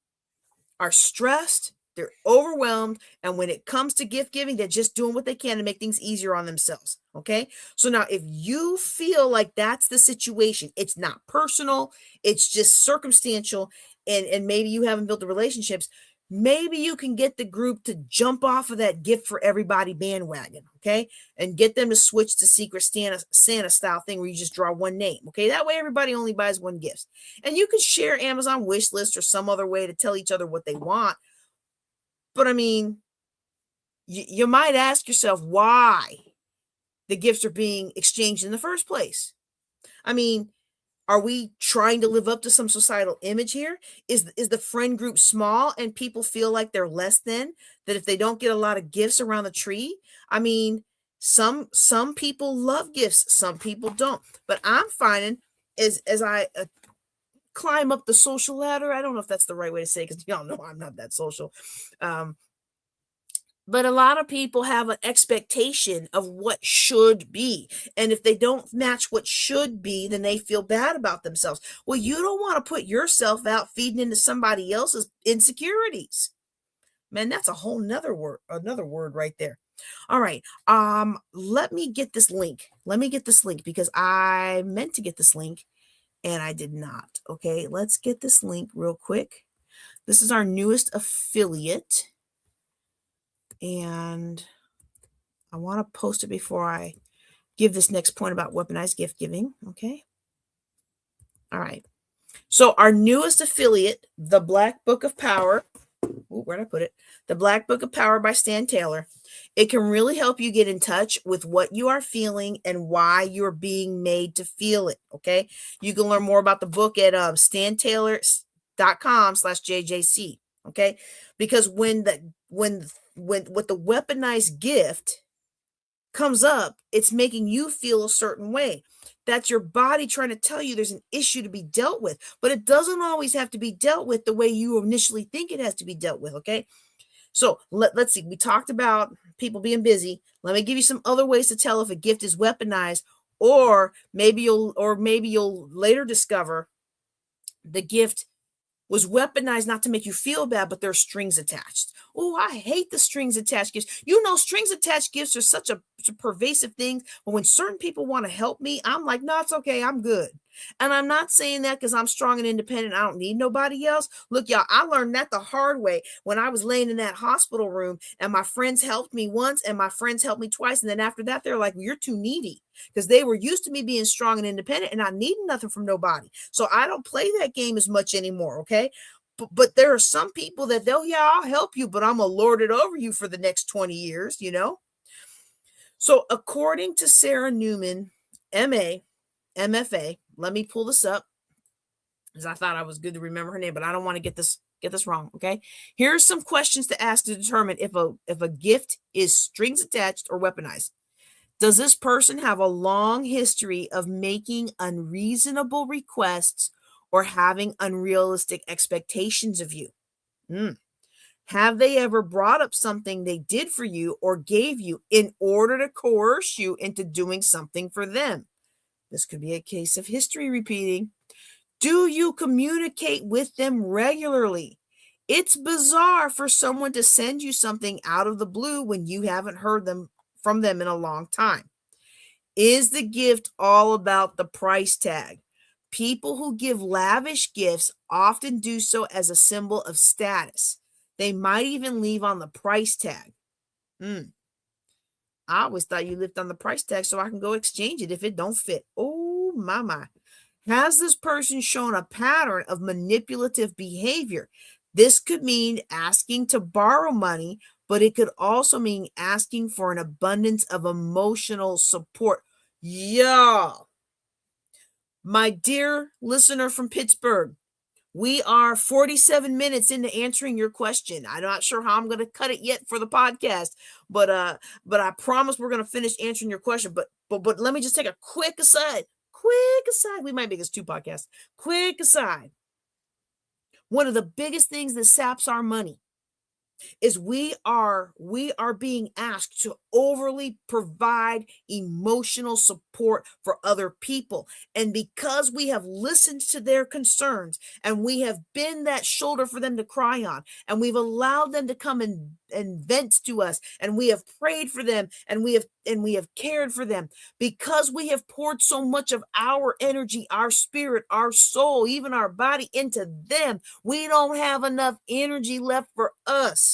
are stressed, they're overwhelmed, and when it comes to gift giving, they're just doing what they can to make things easier on themselves, okay? So now if you feel like that's the situation, it's not personal, it's just circumstantial, and maybe you haven't built the relationships, maybe you can get the group to jump off of that gift for everybody bandwagon, okay? And get them to switch to Secret Santa style thing where you just draw one name, okay? That way everybody only buys one gift. And you can share Amazon wish list or some other way to tell each other what they want. But I mean, you might ask yourself why the gifts are being exchanged in the first place. I mean, are we trying to live up to some societal image here? Is the friend group small and people feel like they're less than, that if they don't get a lot of gifts around the tree? I mean, some people love gifts, some people don't. But I'm finding as I climb up the social ladder. I don't know if that's the right way to say it, because y'all know I'm not that social. But a lot of people have an expectation of what should be. And if they don't match what should be, then they feel bad about themselves. Well, you don't want to put yourself out feeding into somebody else's insecurities. Man, that's a whole nother word right there. All right. Let me get this link. Because I meant to get this link and I did not. Okay, let's get this link real quick. This is our newest affiliate. And I want to post it before I give this next point about weaponized gift giving. Okay. All right. So our newest affiliate, the Black Book of Power. Where'd I put it? The Black Book of Power by Stan Taylor. It can really help you get in touch with what you are feeling and why you're being made to feel it. Okay. You can learn more about the book at stantaylor.com/JJC. Okay. Because when with the weaponized gift comes up, it's making you feel a certain way. That's your body trying to tell you there's an issue to be dealt with, but it doesn't always have to be dealt with the way you initially think it has to be dealt with. Okay. So let's see. We talked about people being busy. Let me give you some other ways to tell if a gift is weaponized, or maybe you'll later discover the gift was weaponized not to make you feel bad, but there's strings attached. Oh, I hate the strings attached gifts. Strings attached gifts are such a pervasive thing. But when certain people want to help me, I'm like, no, it's okay. I'm good. And I'm not saying that because I'm strong and independent. I don't need nobody else. Look, y'all, I learned that the hard way when I was laying in that hospital room, and my friends helped me once and my friends helped me twice. And then after that, they're like, you're too needy, because they were used to me being strong and independent and not needing nothing from nobody. So I don't play that game as much anymore. Okay. But there are some people that I'll help you, but I'm going to lord it over you for the next 20 years, So according to Sarah Newman, MA, MFA, let me pull this up because I thought I was good to remember her name, but I don't want to get this wrong. Okay. Here's some questions to ask to determine if a gift is strings attached or weaponized. Does this person have a long history of making unreasonable requests or having unrealistic expectations of you? Have they ever brought up something they did for you or gave you in order to coerce you into doing something for them? This could be a case of history repeating. Do you communicate with them regularly? It's bizarre for someone to send you something out of the blue when you haven't heard from them in a long time. Is the gift all about the price tag? People who give lavish gifts often do so as a symbol of status. They might even leave on the price tag. I always thought you lived on the price tag so I can go exchange it if it don't fit. Oh, my. Has this person shown a pattern of manipulative behavior? This could mean asking to borrow money, but it could also mean asking for an abundance of emotional support. Y'all, my dear listener from Pittsburgh, we are 47 minutes into answering your question. I'm not sure how I'm going to cut it yet for the podcast, but I promise we're going to finish answering your question. But let me just take a quick aside. We might make this 2 podcasts. Quick aside. One of the biggest things that saps our money is we are being asked to overly provide emotional support for other people. And because we have listened to their concerns and we have been that shoulder for them to cry on, and we've allowed them to come and vent to us, and we have prayed for them, and we have cared for them, because we have poured so much of our energy, our spirit, our soul, even our body into them, we don't have enough energy left for us.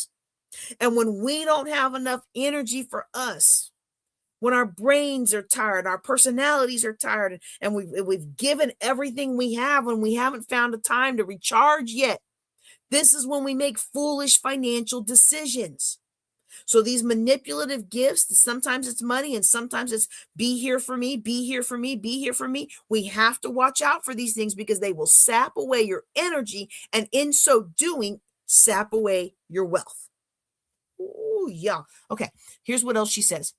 And when we don't have enough energy for us, when our brains are tired, our personalities are tired, and we've given everything we have and we haven't found a time to recharge yet, this is when we make foolish financial decisions. So these manipulative gifts, sometimes it's money and sometimes it's be here for me, be here for me, be here for me. We have to watch out for these things because they will sap away your energy, and in so doing, sap away your wealth. Ooh, yeah. Okay. Here's what else she says.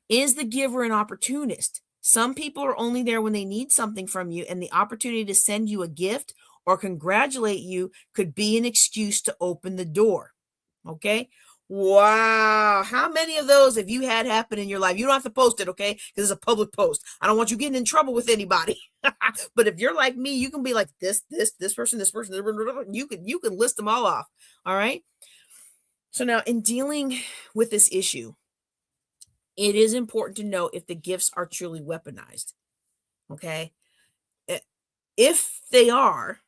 Is the giver an opportunist? Some people are only there when they need something from you, and the opportunity to send you a gift or congratulate you could be an excuse to open the door. Okay. Wow. How many of those have you had happen in your life? You don't have to post it, okay? Because it's a public post. I don't want you getting in trouble with anybody. But if you're like me, you can be like this person, this person. You can list them all off. All right. So now in dealing with this issue, it is important to know if the gifts are truly weaponized. Okay. If they are,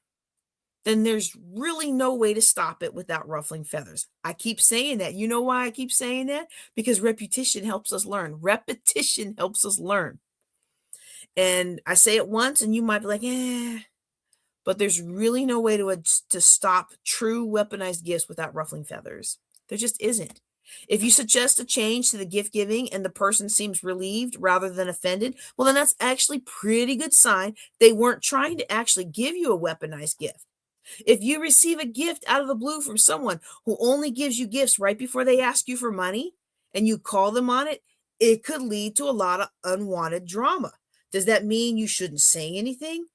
then there's really no way to stop it without ruffling feathers. I keep saying that. You know why I keep saying that? Because repetition helps us learn. Repetition helps us learn. And I say it once and you might be like, but there's really no way to stop true weaponized gifts without ruffling feathers. There just isn't. If you suggest a change to the gift giving and the person seems relieved rather than offended, well, then that's actually pretty good sign they weren't trying to actually give you a weaponized gift. If you receive a gift out of the blue from someone who only gives you gifts right before they ask you for money and you call them on it, it could lead to a lot of unwanted drama. Does that mean you shouldn't say anything?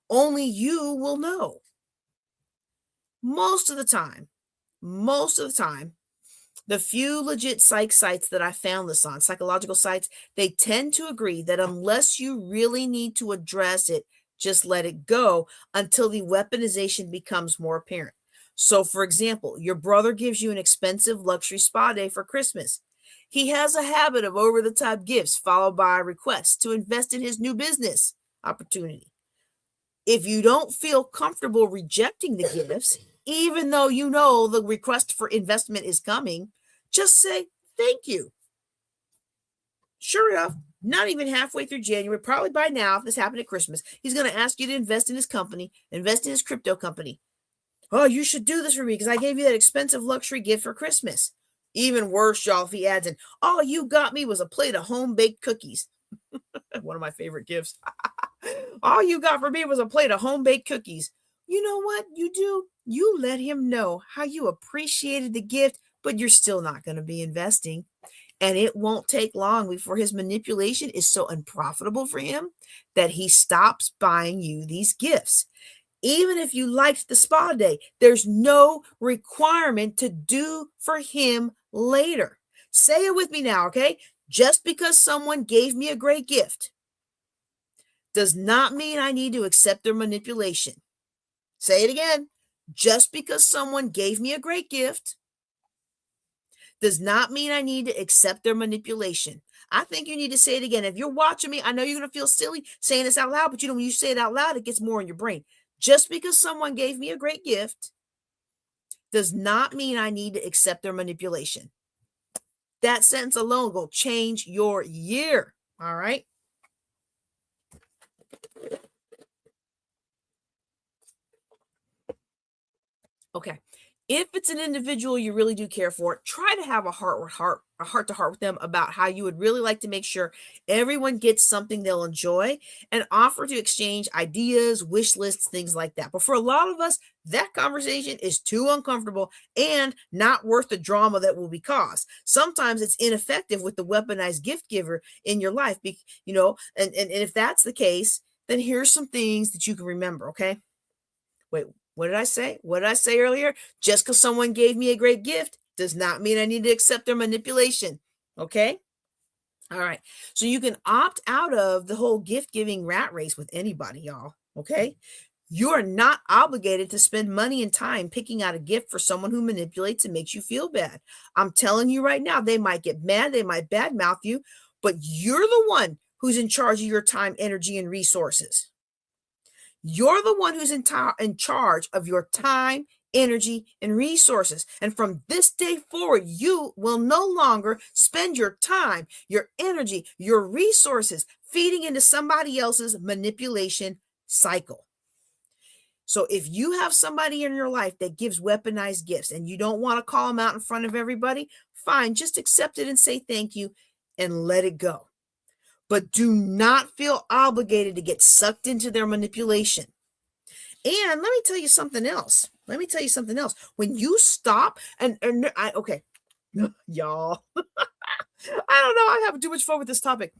Only you will know. Most of the time, the few legit psych sites that I found this on, psychological sites, they tend to agree that unless you really need to address it, just let it go until the weaponization becomes more apparent. So, for example, your brother gives you an expensive luxury spa day for Christmas. He has a habit of over-the-top gifts followed by requests to invest in his new business opportunity. If you don't feel comfortable rejecting the gifts, even though you know the request for investment is coming, just say thank you. Sure enough, not even halfway through January, probably by now, if this happened at Christmas, he's going to ask you to invest in his company, invest in his crypto company. Oh, you should do this for me because I gave you that expensive luxury gift for Christmas. Even worse, y'all, if he adds in, all you got me was a plate of home-baked cookies. One of my favorite gifts. All you got for me was a plate of home-baked cookies. You know what you do? You let him know how you appreciated the gift, but you're still not going to be investing. And it won't take long before his manipulation is so unprofitable for him that he stops buying you these gifts. Even if you liked the spa day, there's no requirement to do for him later. Say it with me now, okay? Just because someone gave me a great gift does not mean I need to accept their manipulation. Say it again. Just because someone gave me a great gift does not mean I need to accept their manipulation. I think you need to say it again. If you're watching me, I know you're going to feel silly saying this out loud, but when you say it out loud, it gets more in your brain. Just because someone gave me a great gift does not mean I need to accept their manipulation. That sentence alone will change your year. All right. Okay. If it's an individual you really do care for, try to have a heart to heart with them about how you would really like to make sure everyone gets something they'll enjoy and offer to exchange ideas, wish lists, things like that. But for a lot of us, that conversation is too uncomfortable and not worth the drama that will be caused. Sometimes it's ineffective with the weaponized gift giver in your life, and if that's the case, then here's some things that you can remember, okay? Wait, what did I say? What did I say earlier? Just because someone gave me a great gift does not mean I need to accept their manipulation. Okay? All right. So you can opt out of the whole gift giving rat race with anybody, y'all. Okay? You are not obligated to spend money and time picking out a gift for someone who manipulates and makes you feel bad. I'm telling you right now, they might get mad, they might badmouth you, but you're the one who's in charge of your time, energy, and resources. You're the one who's in charge of your time, energy, and resources. And from this day forward, you will no longer spend your time, your energy, your resources feeding into somebody else's manipulation cycle. So if you have somebody in your life that gives weaponized gifts and you don't want to call them out in front of everybody, fine, just accept it and say thank you and let it go. But do not feel obligated to get sucked into their manipulation. And let me tell you something else. When you stop okay, y'all, I don't know. I'm having too much fun with this topic.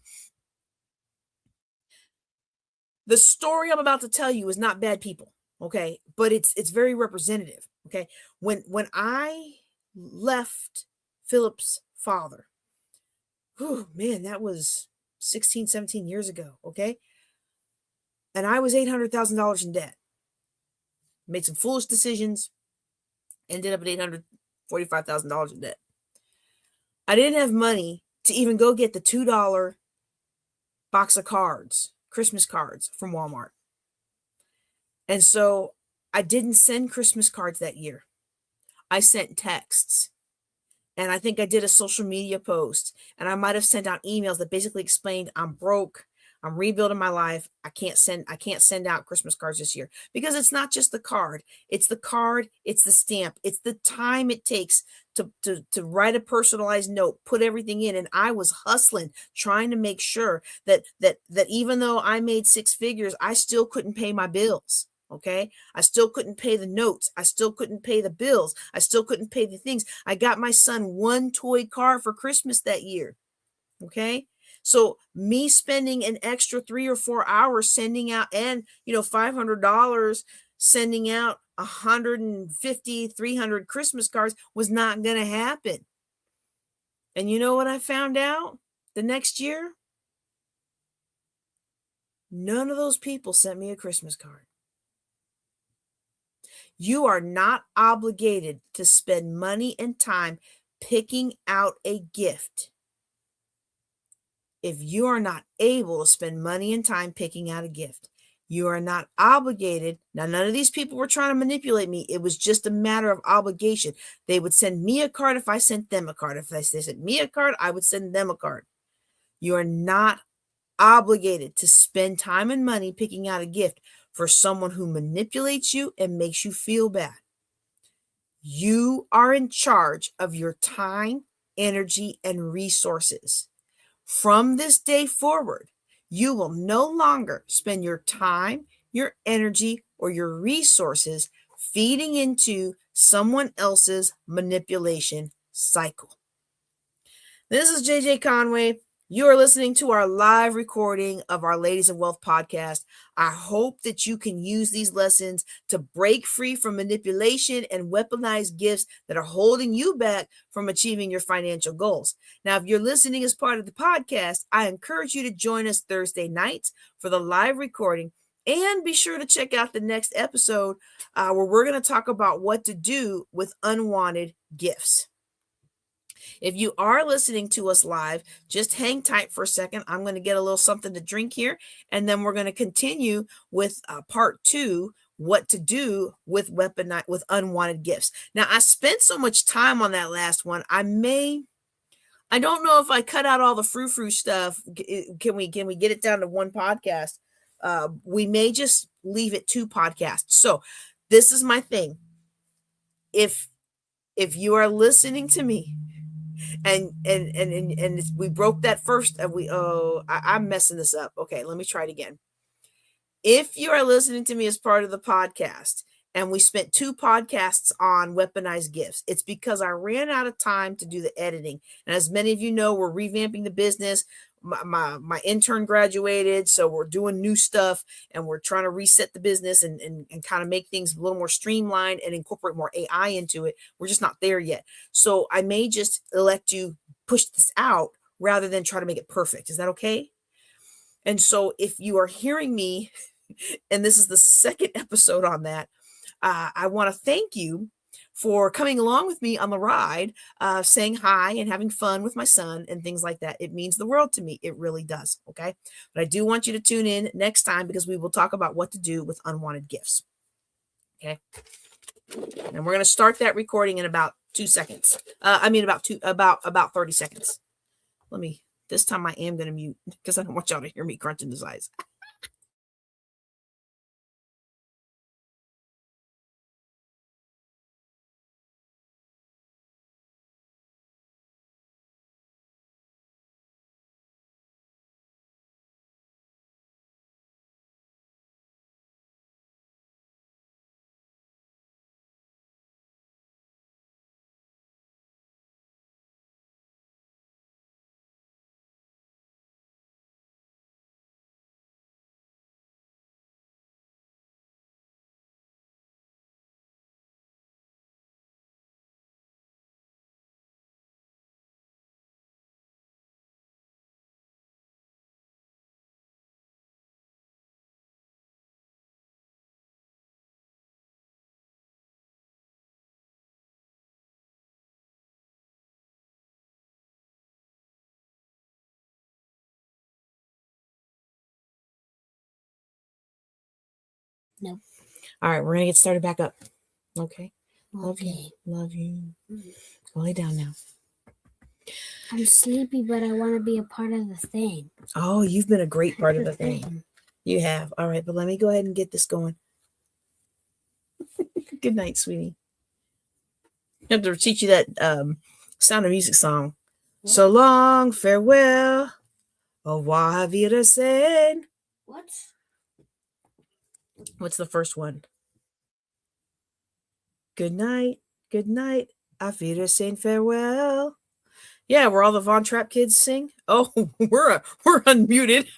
The story I'm about to tell you is not bad people, okay? But it's very representative, okay? When I left Philip's father, oh man, that was 16, 17 years ago, okay? And I was $800,000 in debt. Made some foolish decisions, ended up at $845,000 in debt. I didn't have money to even go get the $2 box of cards, Christmas cards from Walmart. And so I didn't send Christmas cards that year. I sent texts. And I think I did a social media post, and I might have sent out emails that basically explained I'm broke. I'm rebuilding my life. I can't send out Christmas cards this year, because it's not just the card. It's the card, it's the stamp, it's the time it takes to write a personalized note, put everything in. And I was hustling, trying to make sure that even though I made six figures, I still couldn't pay my bills. Okay. I still couldn't pay the notes. I still couldn't pay the bills. I still couldn't pay the things. I got my son one toy car for Christmas that year. Okay. So me spending an extra 3 or 4 hours sending out, and $500 sending out 150, 300 Christmas cards was not going to happen. And you know what I found out the next year? None of those people sent me a Christmas card. You are not obligated to spend money and time picking out a gift if you are not able to spend money and time picking out a gift. You are not obligated. Now, none of these people were trying to manipulate me. It was just a matter of obligation. They would send me a card if I sent them a card. If they sent me a card, I would send them a card. You are not obligated to spend time and money picking out a gift for someone who manipulates you and makes you feel bad. You are in charge of your time, energy, and resources. From this day forward, you will no longer spend your time, your energy, or your resources feeding into someone else's manipulation cycle. This is JJ Conway. You are listening to our live recording of our Ladies of Wealth podcast. I hope that you can use these lessons to break free from manipulation and weaponized gifts that are holding you back from achieving your financial goals. Now, if you're listening as part of the podcast, I encourage you to join us Thursday nights for the live recording. And be sure to check out the next episode where we're going to talk about what to do with unwanted gifts. If you are listening to us live, just hang tight for a second. I'm going to get a little something to drink here, and then we're going to continue with part 2, what to do with unwanted gifts. Now, I spent so much time on that last one. I don't know if I cut out all the frou-frou stuff. Can we get it down to one podcast? We may just leave it 2 podcasts. So this is my thing. If you are listening to me, and we broke that first, I'm messing this up. Okay, let me try it again. If you are listening to me as part of the podcast, and we spent 2 podcasts on weaponized gifts, it's because I ran out of time to do the editing. And as many of you know, we're revamping the business. My intern graduated, so we're doing new stuff, and we're trying to reset the business and kind of make things a little more streamlined and incorporate more AI into it. We're just not there yet. So I may just elect to push this out rather than try to make it perfect. Is that okay? And so if you are hearing me, and this is the second episode on that, I want to thank you for coming along with me on the ride, saying hi and having fun with my son and things like that. It means the world to me. It really does. Okay. But I do want you to tune in next time, because we will talk about what to do with unwanted gifts. Okay. And we're going to start that recording in about 2 seconds. About 30 seconds. This time I am going to mute, because I don't want y'all to hear me crunching the size. Nope. All right, we're going to get started back up. Okay. Love you. Okay. Love you. Go lay down now. I'm sleepy, but I want to be a part of the thing. Oh, you've been a great part of the thing. You have. All right, but let me go ahead and get this going. Good night, sweetie. I have to teach you that Sound of Music song. What? So long, farewell. Au revoir, Wiedersehen. What? What's the first one? Good night. Good night. Auf Wiedersehen, farewell. Yeah, where all the Von Trapp kids sing. Oh, we're unmuted.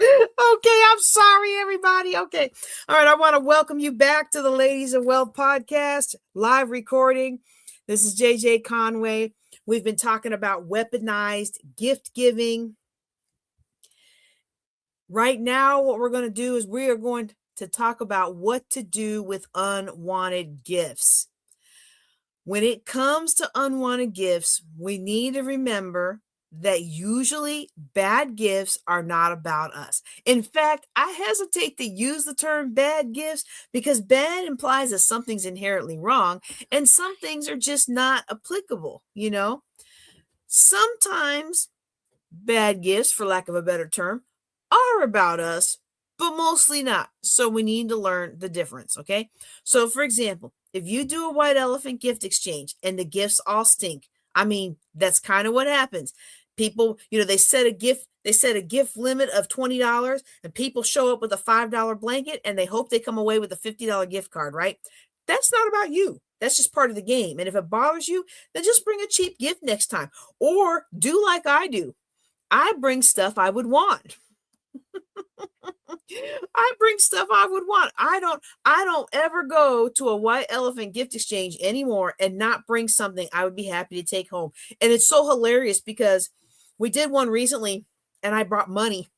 Okay, I'm sorry, everybody. Okay. All right, I want to welcome you back to the Ladies of Wealth podcast, live recording. This is JJ Conway. We've been talking about weaponized gift giving. Right now, what we're going to do is we are going to talk about what to do with unwanted gifts. When it comes to unwanted gifts, we need to remember that usually bad gifts are not about us. In fact, I hesitate to use the term bad gifts because bad implies that something's inherently wrong and some things are just not applicable, you know? Sometimes bad gifts, for lack of a better term, are about us, but mostly not. So we need to learn the difference, okay? So for example, if you do a white elephant gift exchange and the gifts all stink, I mean, that's kind of what happens. People, they set a gift limit of $20 and people show up with a $5 blanket and they hope they come away with a $50 gift card, right? That's not about you. That's just part of the game. And if it bothers you, then just bring a cheap gift next time or do like I do. I bring stuff I would want. I bring stuff I would want. I don't ever go to a white elephant gift exchange anymore and not bring something I would be happy to take home. And it's so hilarious because we did one recently and I brought money.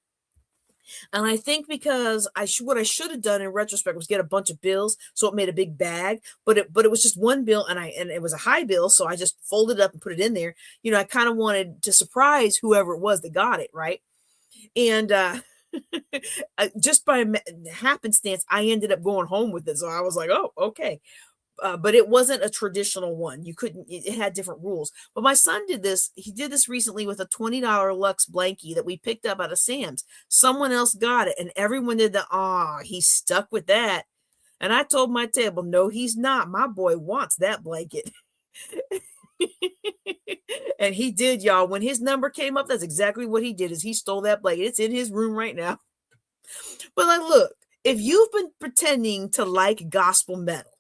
And I think because what I should have done in retrospect was get a bunch of bills, so it made a big bag. But it was just one bill, and it was a high bill, so I just folded it up and put it in there. I kind of wanted to surprise whoever it was that got it, right? And just by happenstance, I ended up going home with it. So I was like, oh, okay. But it wasn't a traditional one. It had different rules. But my son did this. He did this recently with a $20 Lux blankie that we picked up out of Sam's. Someone else got it, and everyone did he's stuck with that. And I told my table, no, he's not. My boy wants that blanket. And he did, y'all. When his number came up, that's exactly what he did, is he stole that blanket. It's in his room right now. But look, if you've been pretending to like gospel metal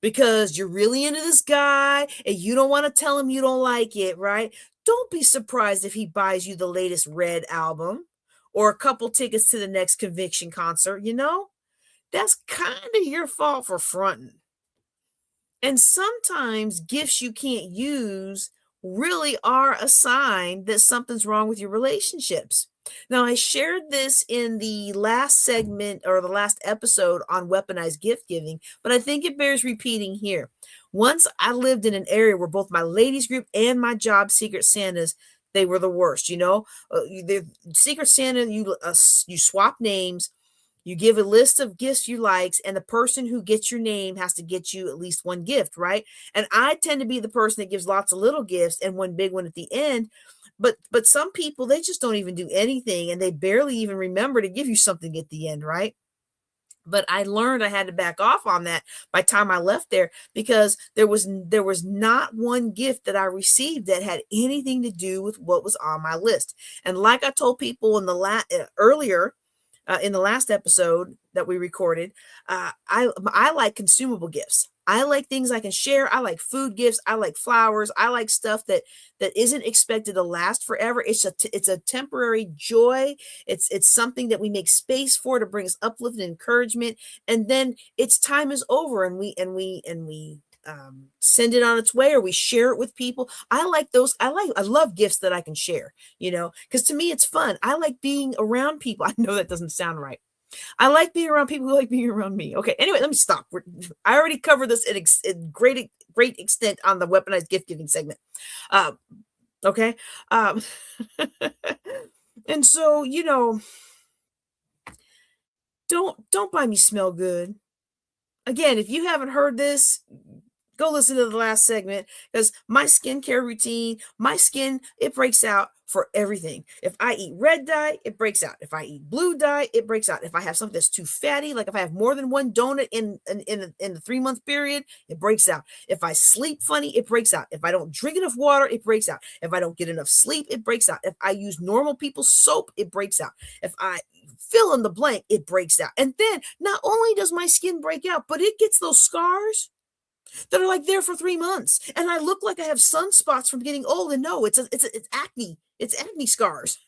because you're really into this guy and you don't want to tell him you don't like it, right? Don't be surprised if he buys you the latest Red album or a couple tickets to the next Conviction concert, That's kind of your fault for fronting. And sometimes gifts you can't use really are a sign that something's wrong with your relationships. Now, I shared this in the last segment or the last episode on weaponized gift giving, but I think it bears repeating here. Once I lived in an area where both my ladies group and my job Secret Santas, they were the worst, The Secret Santa, you swap names. You give a list of gifts you likes, and the person who gets your name has to get you at least one gift, right? And I tend to be the person that gives lots of little gifts and one big one at the end. But some people, they just don't even do anything, and they barely even remember to give you something at the end, right? But I learned I had to back off on that by the time I left there, because there was not one gift that I received that had anything to do with what was on my list. And like I told people in the earlier. In the last episode that we recorded, I like consumable gifts. I like things I can share. I like food gifts. I like flowers. I like stuff that isn't expected to last forever. It's a temporary joy. It's something that we make space for to bring us uplift and encouragement. And then its time is over, and we send it on its way, or we share it with people. I like those. I love gifts that I can share, because to me it's fun. I like being around people. I know that doesn't sound right. I like being around people who like being around me. Okay. Anyway, let me stop. I already covered this in great extent on the weaponized gift giving segment. Okay. And so, Don't buy me smell good. Again, if you haven't heard this, go listen to the last segment, because my skincare routine, my skin, it breaks out for everything. If I eat red dye, it breaks out. If I eat blue dye, it breaks out. If I have something that's too fatty, like if I have more than one donut in the 3 month period, it breaks out. If I sleep funny, it breaks out. If I don't drink enough water, it breaks out. If I don't get enough sleep, it breaks out. If I use normal people's soap, it breaks out. If I fill in the blank, it breaks out. And then not only does my skin break out, but it gets those scars that are like there for 3 months, and I look like I have sunspots from getting old. And no, it's acne. It's acne scars.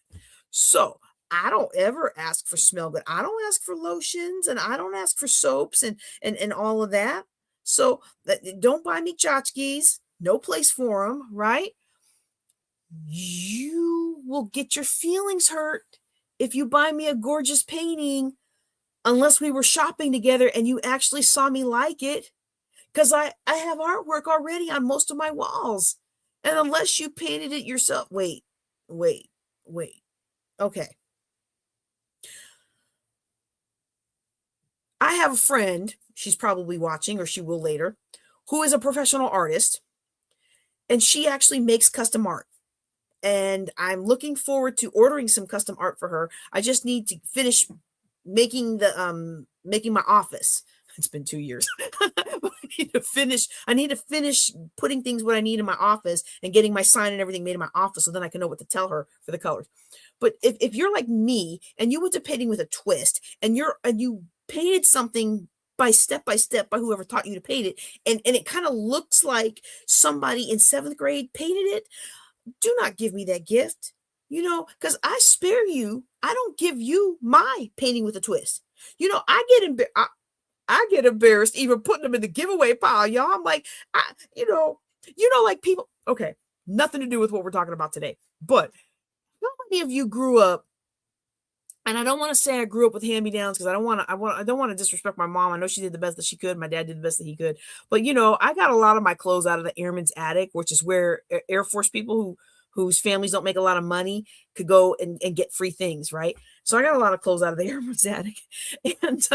So I don't ever ask for smell good. I don't ask for lotions, and I don't ask for soaps and all of that. So don't buy me tchotchkes. No place for them, right? You will get your feelings hurt if you buy me a gorgeous painting, unless we were shopping together and you actually saw me like it. Because I have artwork already on most of my walls. And unless you painted it yourself, wait. Okay. I have a friend, she's probably watching, or she will later, who is a professional artist. And she actually makes custom art. And I'm looking forward to ordering some custom art for her. I just need to finish making my office. It's been 2 years. I need to finish putting things what I need in my office and getting my sign and everything made in my office, so then I can know what to tell her for the colors. But if you're like me and you went to painting with a twist, and you painted something by step by whoever taught you to paint it, and it kind of looks like somebody in 7th grade painted it, do not give me that gift. Because I spare you. I don't give you my painting with a twist. I get embarrassed even putting them in the giveaway pile, y'all. I'm like, like people. Okay, nothing to do with what we're talking about today. But how many of you grew up? And I don't want to say I grew up with hand-me-downs, because I don't want to disrespect my mom. I know she did the best that she could. My dad did the best that he could. But I got a lot of my clothes out of the Airman's Attic, which is where Air Force people whose families don't make a lot of money could go and get free things, right? So I got a lot of clothes out of the Airman's Attic. And,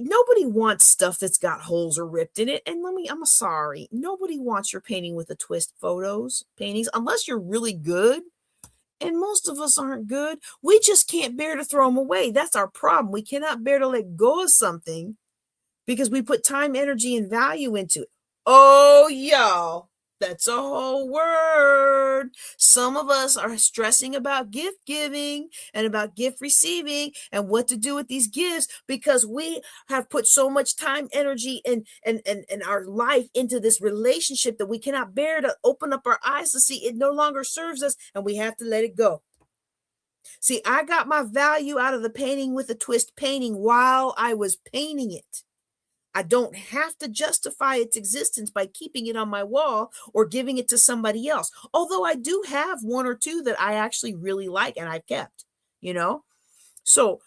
nobody wants stuff that's got holes or ripped in it. And I'm sorry, nobody wants your painting with a twist paintings, unless you're really good. And most of us aren't good. We just can't bear to throw them away. That's our problem. We cannot bear to let go of something because we put time, energy, and value into it. Oh, y'all, that's a whole word. Some of us are stressing about gift giving and about gift receiving and what to do with these gifts, because we have put so much time, energy, and our life into this relationship that we cannot bear to open up our eyes to see it no longer serves us, and we have to let it go. See, I got my value out of the painting with a twist painting while I was painting it. I don't have to justify its existence by keeping it on my wall or giving it to somebody else. Although I do have one or two that I actually really like and I've kept, So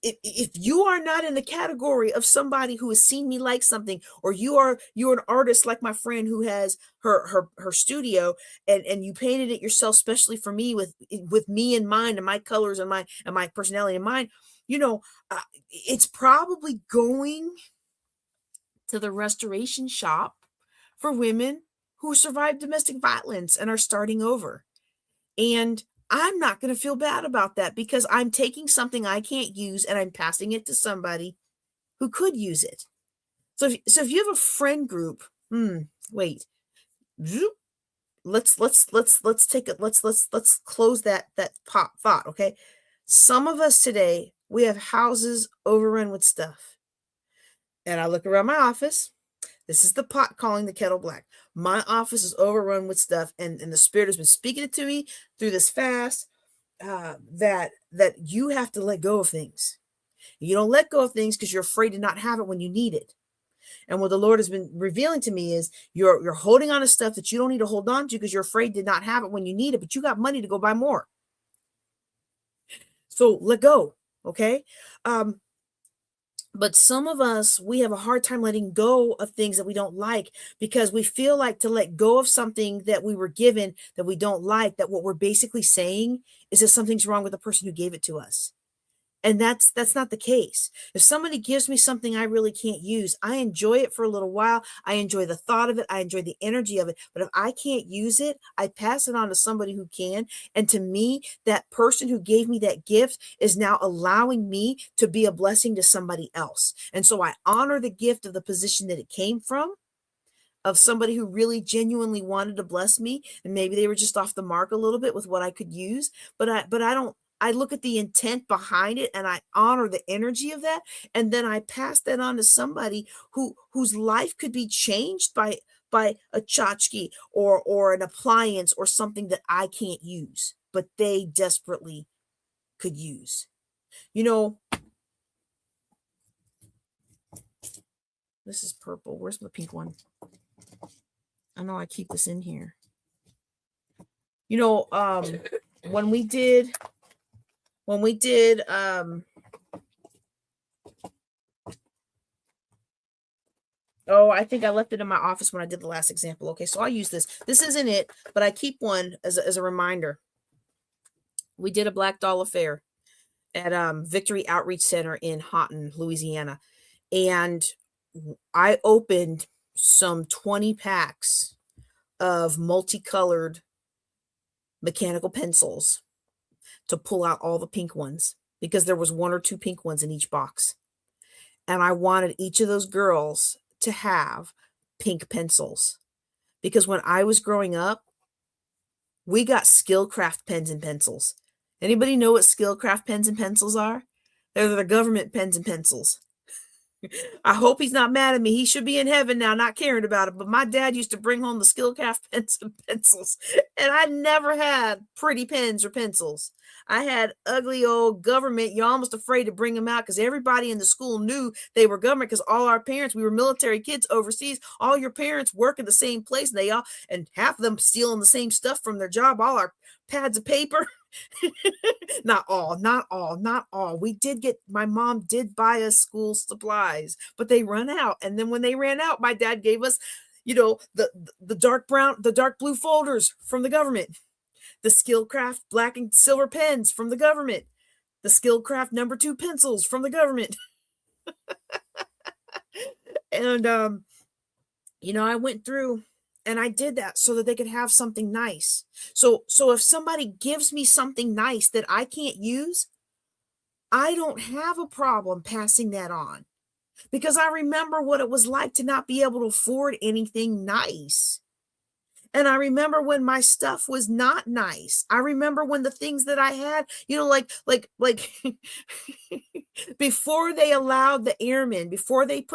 if you are not in the category of somebody who has seen me like something, or you're an artist like my friend who has her studio, and you painted it yourself, especially for me, with me in mind and my colors and my personality in mind, it's probably going to the restoration shop for women who survived domestic violence and are starting over. And I'm not going to feel bad about that, because I'm taking something I can't use and I'm passing it to somebody who could use it. So if you have a friend group, wait, let's take it. Let's close that thought. Okay. Some of us today, we have houses overrun with stuff. And I look around my office. This is the pot calling the kettle black. My office is overrun with stuff, and the Spirit has been speaking it to me through this fast, that you have to let go of things. You don't let go of things because you're afraid to not have it when you need it. And what the Lord has been revealing to me is you're holding on to stuff that you don't need to hold on to because you're afraid to not have it when you need it, but you got money to go buy more. So let go, okay? But some of us, we have a hard time letting go of things that we don't like, because we feel like to let go of something that we were given that we don't like, that what we're basically saying is that something's wrong with the person who gave it to us. And that's not the case. If somebody gives me something I really can't use, I enjoy it for a little while. I enjoy the thought of it. I enjoy the energy of it. But if I can't use it, I pass it on to somebody who can. And to me, that person who gave me that gift is now allowing me to be a blessing to somebody else. And so I honor the gift of the position that it came from, of somebody who really genuinely wanted to bless me, and maybe they were just off the mark a little bit with what I could use, but I don't, I look at the intent behind it and I honor the energy of that, and then I pass that on to somebody whose life could be changed by a tchotchke or an appliance or something that I can't use, but they desperately could use. You know, this is purple. Where's my pink one? I know I keep this in here. You know, when we did, oh, I think I left it in my office when I did the last example. Okay, so I'll use this. This isn't it, but I keep one as a reminder. We did a Black Doll Affair at Victory Outreach Center in Houghton, Louisiana. And I opened some 20 packs of multicolored mechanical pencils to pull out all the pink ones, because there was 1 or 2 pink ones in each box. And I wanted each of those girls to have pink pencils, because when I was growing up, we got Skillcraft pens and pencils. Anybody know what Skillcraft pens and pencils are? They're the government pens and pencils. I hope he's not mad at me. He should be in heaven now, not caring about it. But my dad used to bring home the Skillcraft pens and pencils, and I never had pretty pens or pencils. I had ugly old government. You're almost afraid to bring them out because everybody in the school knew they were government, because all our parents, we were military kids overseas. All your parents work at the same place, and half of them stealing the same stuff from their job. All our pads of paper. Not all. My mom did buy us school supplies, but they run out. And then when they ran out, my dad gave us, the dark blue folders from the government, the Skillcraft black and silver pens from the government, the Skillcraft number 2 pencils from the government. And, I went through and I did that so that they could have something nice. So if somebody gives me something nice that I can't use, I don't have a problem passing that on, because I remember what it was like to not be able to afford anything nice. And I remember when my stuff was not nice. I remember when the things that I had, like before they allowed the airmen, before they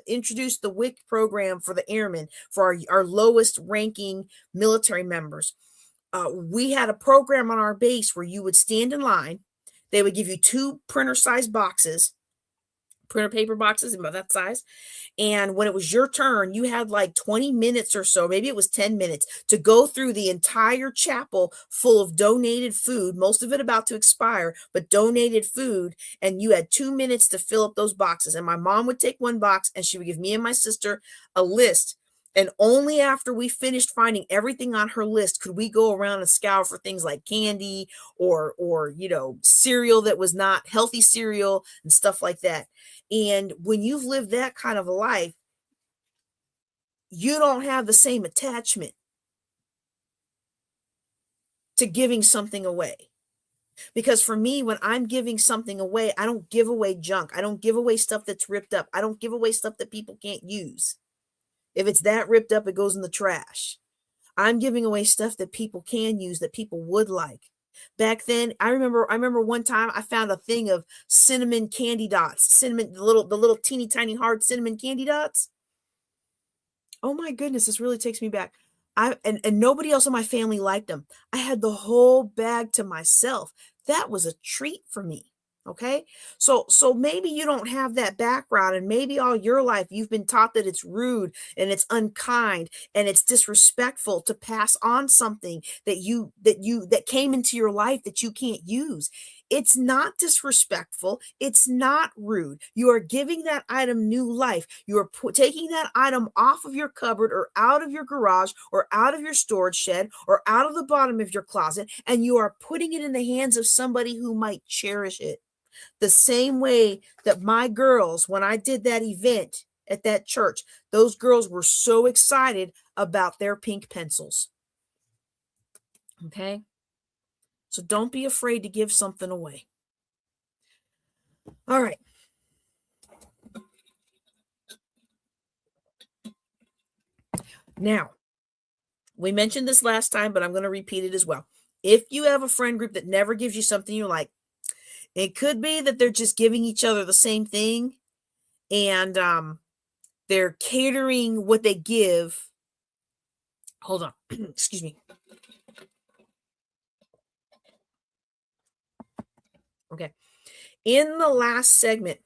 introduced the WIC program for the airmen, for our lowest ranking military members, we had a program on our base where you would stand in line. They would give you 2 printer-sized boxes, printer paper boxes about that size. And when it was your turn, you had like 20 minutes or so, maybe it was 10 minutes, to go through the entire chapel full of donated food, most of it about to expire, but donated food. And you had 2 minutes to fill up those boxes. And my mom would take 1 box and she would give me and my sister a list. And only after we finished finding everything on her list could we go around and scour for things like candy or cereal that was not healthy cereal and stuff like that. And when you've lived that kind of a life, you don't have the same attachment to giving something away. Because for me, when I'm giving something away, I don't give away junk. I don't give away stuff that's ripped up. I don't give away stuff that people can't use. If it's that ripped up, it goes in the trash. I'm giving away stuff that people can use, that people would like. Back then, I remember one time I found a thing of cinnamon candy dots, the little teeny tiny hard cinnamon candy dots. Oh my goodness, this really takes me back. And nobody else in my family liked them. I had the whole bag to myself. That was a treat for me. Okay. So maybe you don't have that background, and maybe all your life you've been taught that it's rude and it's unkind and it's disrespectful to pass on something that came into your life that you can't use. It's not disrespectful. It's not rude. You are giving that item new life. You are taking that item off of your cupboard or out of your garage or out of your storage shed or out of the bottom of your closet, and you are putting it in the hands of somebody who might cherish it. The same way that my girls, when I did that event at that church, those girls were so excited about their pink pencils. Okay? So don't be afraid to give something away. All right. Now, we mentioned this last time, but I'm going to repeat it as well. If you have a friend group that never gives you something you like, it could be that they're just giving each other the same thing, and they're catering what they give. Hold on. Excuse me. Okay. In the last segment,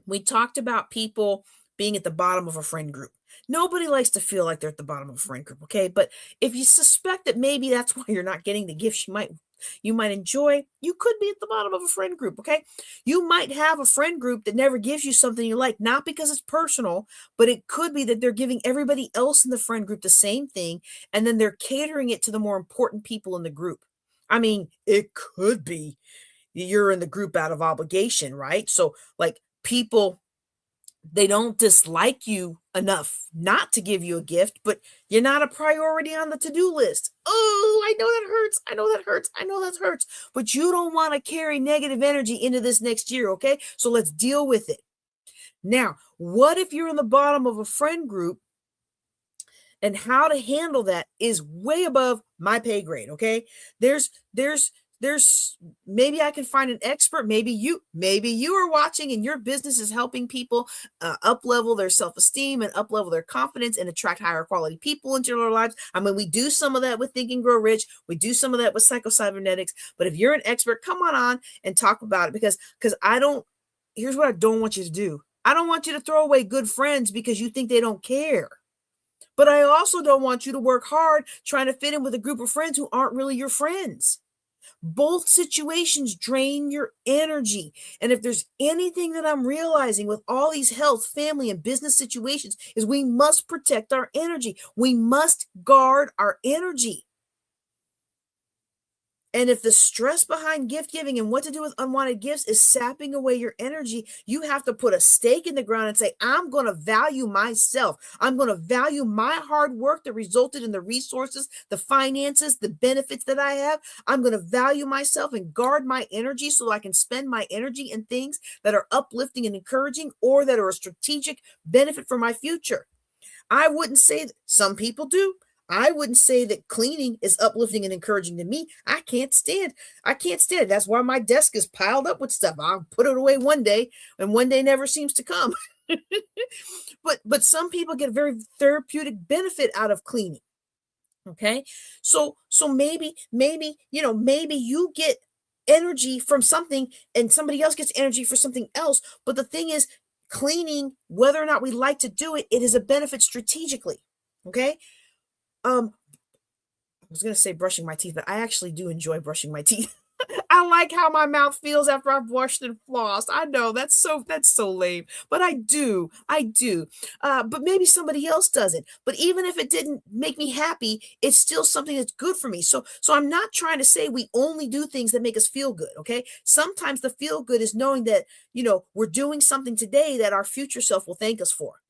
we talked about people being at the bottom of a friend group. Nobody likes to feel like they're at the bottom of a friend group, okay? But if you suspect that maybe that's why you're not getting the gifts you might enjoy, you could be at the bottom of a friend group, okay? You might have a friend group that never gives you something you like, not because it's personal, but it could be that they're giving everybody else in the friend group the same thing, and then they're catering it to the more important people in the group. I mean, it could be you're in the group out of obligation, right? So like people, they don't dislike you enough not to give you a gift, but you're not a priority on the to-do list. Oh, I know that hurts. I know that hurts. I know that hurts. But you don't want to carry negative energy into this next year, okay? So let's deal with it. Now, what if you're in the bottom of a friend group and how to handle that is way above my pay grade, okay? There's maybe I can find an expert. Maybe you are watching and your business is helping people up level their self-esteem and up level their confidence and attract higher quality people into their lives. I mean, we do some of that with Think and Grow Rich. We do some of that with psycho-cybernetics. But if you're an expert, come on and talk about it, because here's what I don't want you to do. I don't want you to throw away good friends because you think they don't care. But I also don't want you to work hard trying to fit in with a group of friends who aren't really your friends. Both situations drain your energy. And if there's anything that I'm realizing with all these health, family, and business situations is we must protect our energy. We must guard our energy. And if the stress behind gift giving and what to do with unwanted gifts is sapping away your energy, you have to put a stake in the ground and say, I'm going to value myself. I'm going to value my hard work that resulted in the resources, the finances, the benefits that I have. I'm going to value myself and guard my energy so I can spend my energy in things that are uplifting and encouraging or that are a strategic benefit for my future. I wouldn't say that some people do. I wouldn't say that cleaning is uplifting and encouraging to me. I can't stand it. That's why my desk is piled up with stuff. I'll put it away one day, and one day never seems to come. But some people get very therapeutic benefit out of cleaning. Okay. So maybe you get energy from something and somebody else gets energy for something else. But the thing is, cleaning, whether or not we like to do it, it is a benefit strategically. Okay. I was going to say brushing my teeth, but I actually do enjoy brushing my teeth. I like how my mouth feels after I've washed and flossed. I know that's so lame, but I do. But maybe somebody else doesn't. But even if it didn't make me happy, it's still something that's good for me. So I'm not trying to say we only do things that make us feel good. Okay. Sometimes the feel good is knowing that, we're doing something today that our future self will thank us for.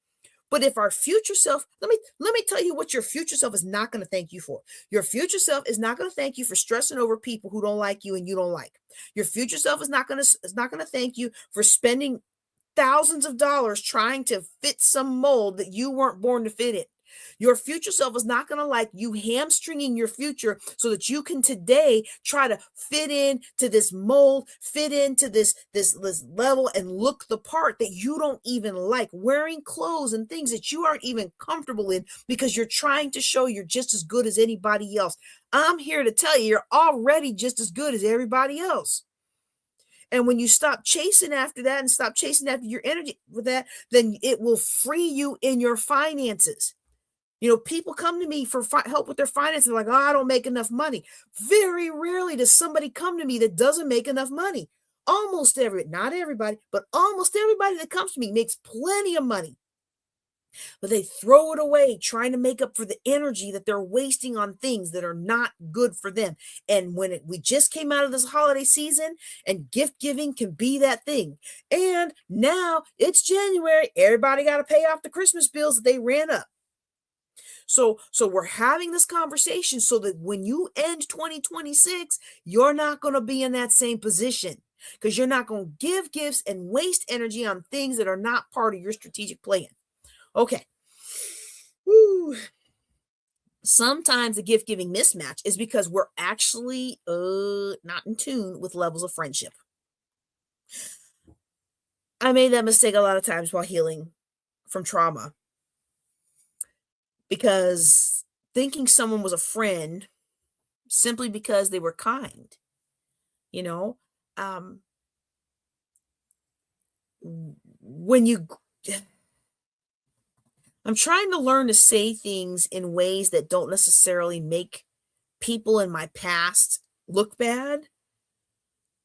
But if our future self, let me tell you what your future self is not going to thank you for. Your future self is not going to thank you for stressing over people who don't like you and you don't like. Your future self is not going to thank you for spending thousands of dollars trying to fit some mold that you weren't born to fit in. Your future self is not going to like you hamstringing your future so that you can today try to fit in to this mold, fit into this level and look the part that you don't even like, wearing clothes and things that you aren't even comfortable in because you're trying to show you're just as good as anybody else. I'm here to tell you, you're already just as good as everybody else. And when you stop chasing after that and stop chasing after your energy with that, then it will free you in your finances. People come to me for help with their finances. Like, I don't make enough money. Very rarely does somebody come to me that doesn't make enough money. Not everybody, but almost everybody that comes to me makes plenty of money. but they throw it away trying to make up for the energy that they're wasting on things that are not good for them. And when we just came out of this holiday season, and gift giving can be that thing. And now it's January, everybody got to pay off the Christmas bills that they ran up. So we're having this conversation so that when you end 2026, you're not going to be in that same position, because you're not going to give gifts and waste energy on things that are not part of your strategic plan. Okay. Woo. Sometimes the gift giving mismatch is because we're actually not in tune with levels of friendship. I made that mistake a lot of times while healing from trauma, because thinking someone was a friend simply because they were kind, you know, when you I'm trying to learn to say things in ways that don't necessarily make people in my past look bad.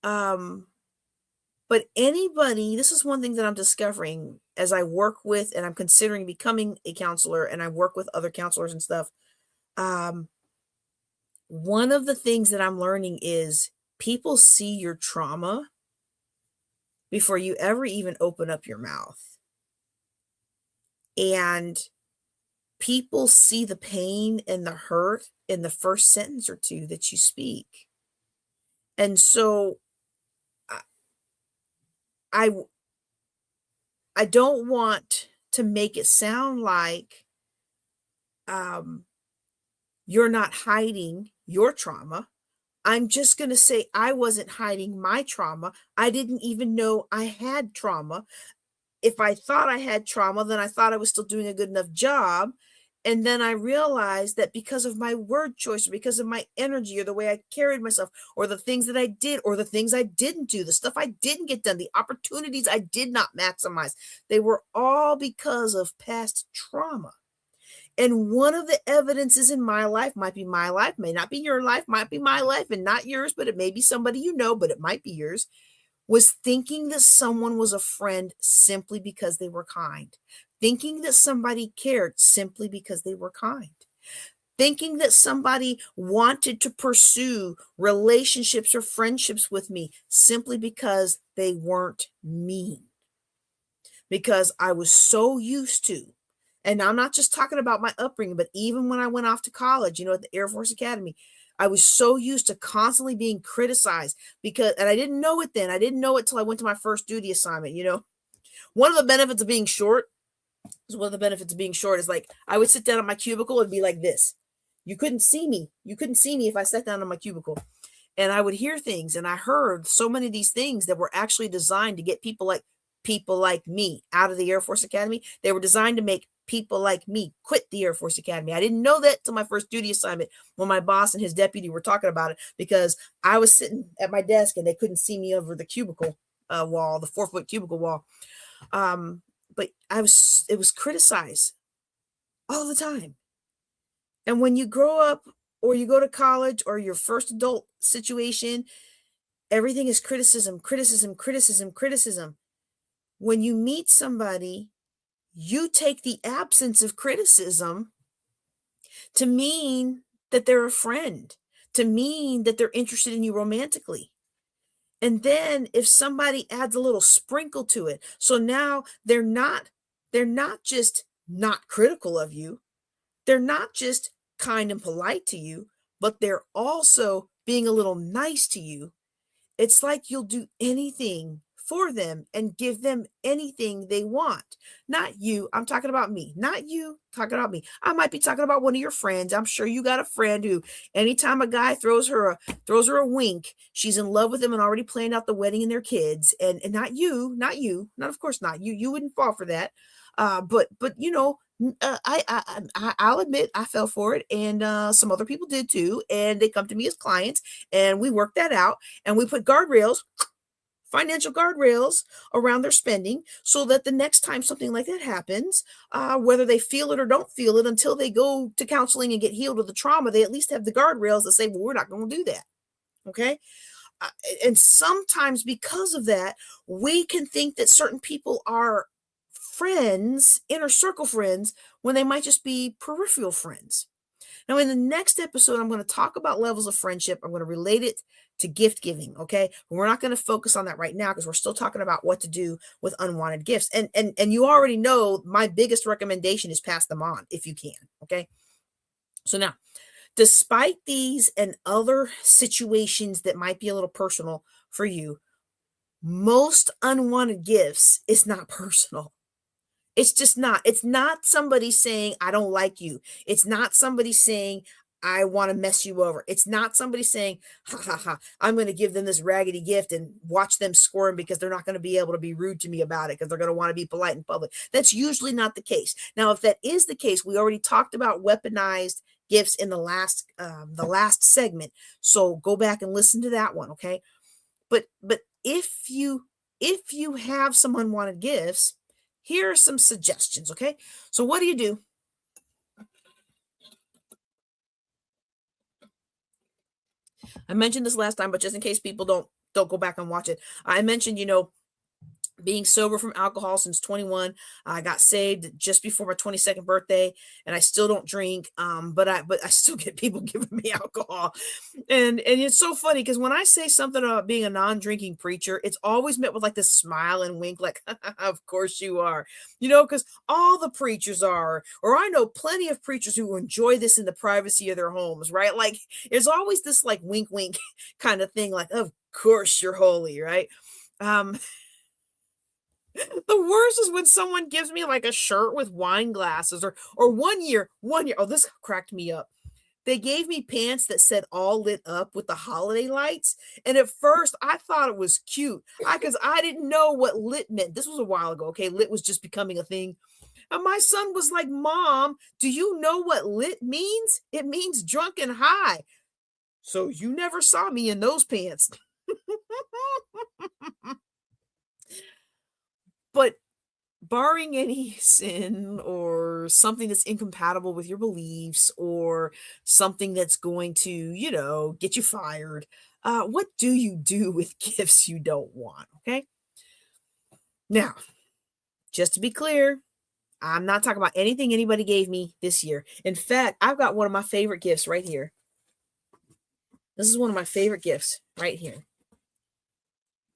But anybody, this is one thing that I'm discovering as I work with, and I'm considering becoming a counselor, and I work with other counselors and stuff. One of the things that I'm learning is people see your trauma before you ever even open up your mouth. And people see the pain and the hurt in the first sentence or two that you speak. And so I don't want to make it sound like you're not hiding your trauma. I'm just going to say I wasn't hiding my trauma. I didn't even know I had trauma. If I thought I had trauma, then I thought I was still doing a good enough job. And then I realized that because of my word choice, or because of my energy, or the way I carried myself, or the things that I did, or the things I didn't do, the stuff I didn't get done, the opportunities I did not maximize, they were all because of past trauma. And one of the evidences in my life, might be my life, may not be your life, might be my life and not yours, but it may be somebody you know, but it might be yours, was thinking that someone was a friend simply because they were kind. Thinking that somebody cared simply because they were kind. Thinking that somebody wanted to pursue relationships or friendships with me simply because they weren't mean. Because I was so used to, and I'm not just talking about my upbringing, but even when I went off to college, at the Air Force Academy, I was so used to constantly being criticized and I didn't know it then. I didn't know it till I went to my first duty assignment. One of the benefits of being short is like, I would sit down at my cubicle and be like this. You couldn't see me. You couldn't see me if I sat down on my cubicle. And I would hear things, and I heard so many of these things that were actually designed to get people like me out of the Air Force Academy. They were designed to make people like me quit the Air Force Academy. I didn't know that till my first duty assignment, when my boss and his deputy were talking about it, because I was sitting at my desk and they couldn't see me over the cubicle wall, the 4-foot cubicle wall. But it was criticized all the time. And when you grow up, or you go to college, or your first adult situation, everything is criticism, criticism, criticism, criticism. When you meet somebody, you take the absence of criticism to mean that they're a friend, to mean that they're interested in you romantically. And then if somebody adds a little sprinkle to it, so now they're not just not critical of you. They're not just kind and polite to you, but they're also being a little nice to you. It's like you'll do anything for them and give them anything they want. Not you. I'm talking about me. Not you. Talking about me. I might be talking about one of your friends. I'm sure you got a friend who, anytime a guy throws her a wink, she's in love with him and already planned out the wedding and their kids. And not you. Not, of course not you. You wouldn't fall for that. But I'll admit I fell for it, and some other people did too. And they come to me as clients, and we work that out, and we put financial guardrails around their spending, so that the next time something like that happens, whether they feel it or don't feel it, until they go to counseling and get healed of the trauma, they at least have the guardrails that say, well, we're not going to do that. Okay. And sometimes because of that, we can think that certain people are friends, inner circle friends, when they might just be peripheral friends. Now, in the next episode, I'm going to talk about levels of friendship. I'm going to relate it to gift giving. Okay. But we're not going to focus on that right now because we're still talking about what to do with unwanted gifts. And you already know my biggest recommendation is pass them on if you can. Okay. So now, despite these and other situations that might be a little personal for you, most unwanted gifts is not personal. It's just not. It's not somebody saying, I don't like you. It's not somebody saying, I want to mess you over. It's not somebody saying, ha ha ha, I'm going to give them this raggedy gift and watch them squirm because they're not going to be able to be rude to me about it because they're going to want to be polite in public. That's usually not the case. Now, if that is the case, we already talked about weaponized gifts in the last segment. So go back and listen to that one. Okay. But if you have some unwanted gifts, here are some suggestions, okay? So what do? I mentioned this last time, but just in case people don't go back and watch it, I mentioned, being sober from alcohol since 21. I got saved just before my 22nd birthday, and I still don't drink. But I still get people giving me alcohol. And it's so funny because when I say something about being a non-drinking preacher, it's always met with like this smile and wink, like, of course you are, because all the preachers are, or I know plenty of preachers who enjoy this in the privacy of their homes, right? Like there's always this like wink, wink kind of thing, like, of course you're holy, right? The worst is when someone gives me like a shirt with wine glasses or one year, oh, this cracked me up. They gave me pants that said all lit up with the holiday lights. And at first I thought it was cute because I didn't know what lit meant. This was a while ago. Okay. Lit was just becoming a thing. And my son was like, Mom, do you know what lit means? It means drunk and high. So you never saw me in those pants. But barring any sin or something that's incompatible with your beliefs or something that's going to, get you fired, what do you do with gifts you don't want? Okay. Now, just to be clear, I'm not talking about anything anybody gave me this year. In fact, I've got one of my favorite gifts right here. This is one of my favorite gifts right here.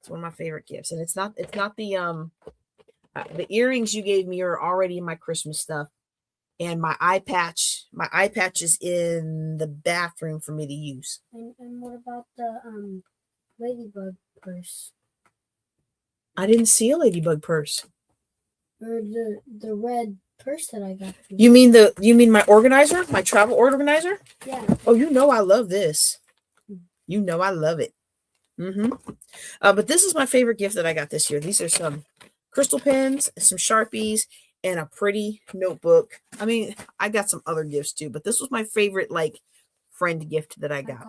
It's one of my favorite gifts. And it's not the earrings you gave me are already in my Christmas stuff. And my eye patch is in the bathroom for me to use. And what about the ladybug purse? I didn't see a ladybug purse. Or the red purse that I got. You mean my organizer? My travel organizer? Yeah. Oh, I love this. I love it. But this is my favorite gift that I got this year. These are some crystal pens, some Sharpies, and a pretty notebook. I mean, I got some other gifts too, but this was my favorite, like, friend gift that I got.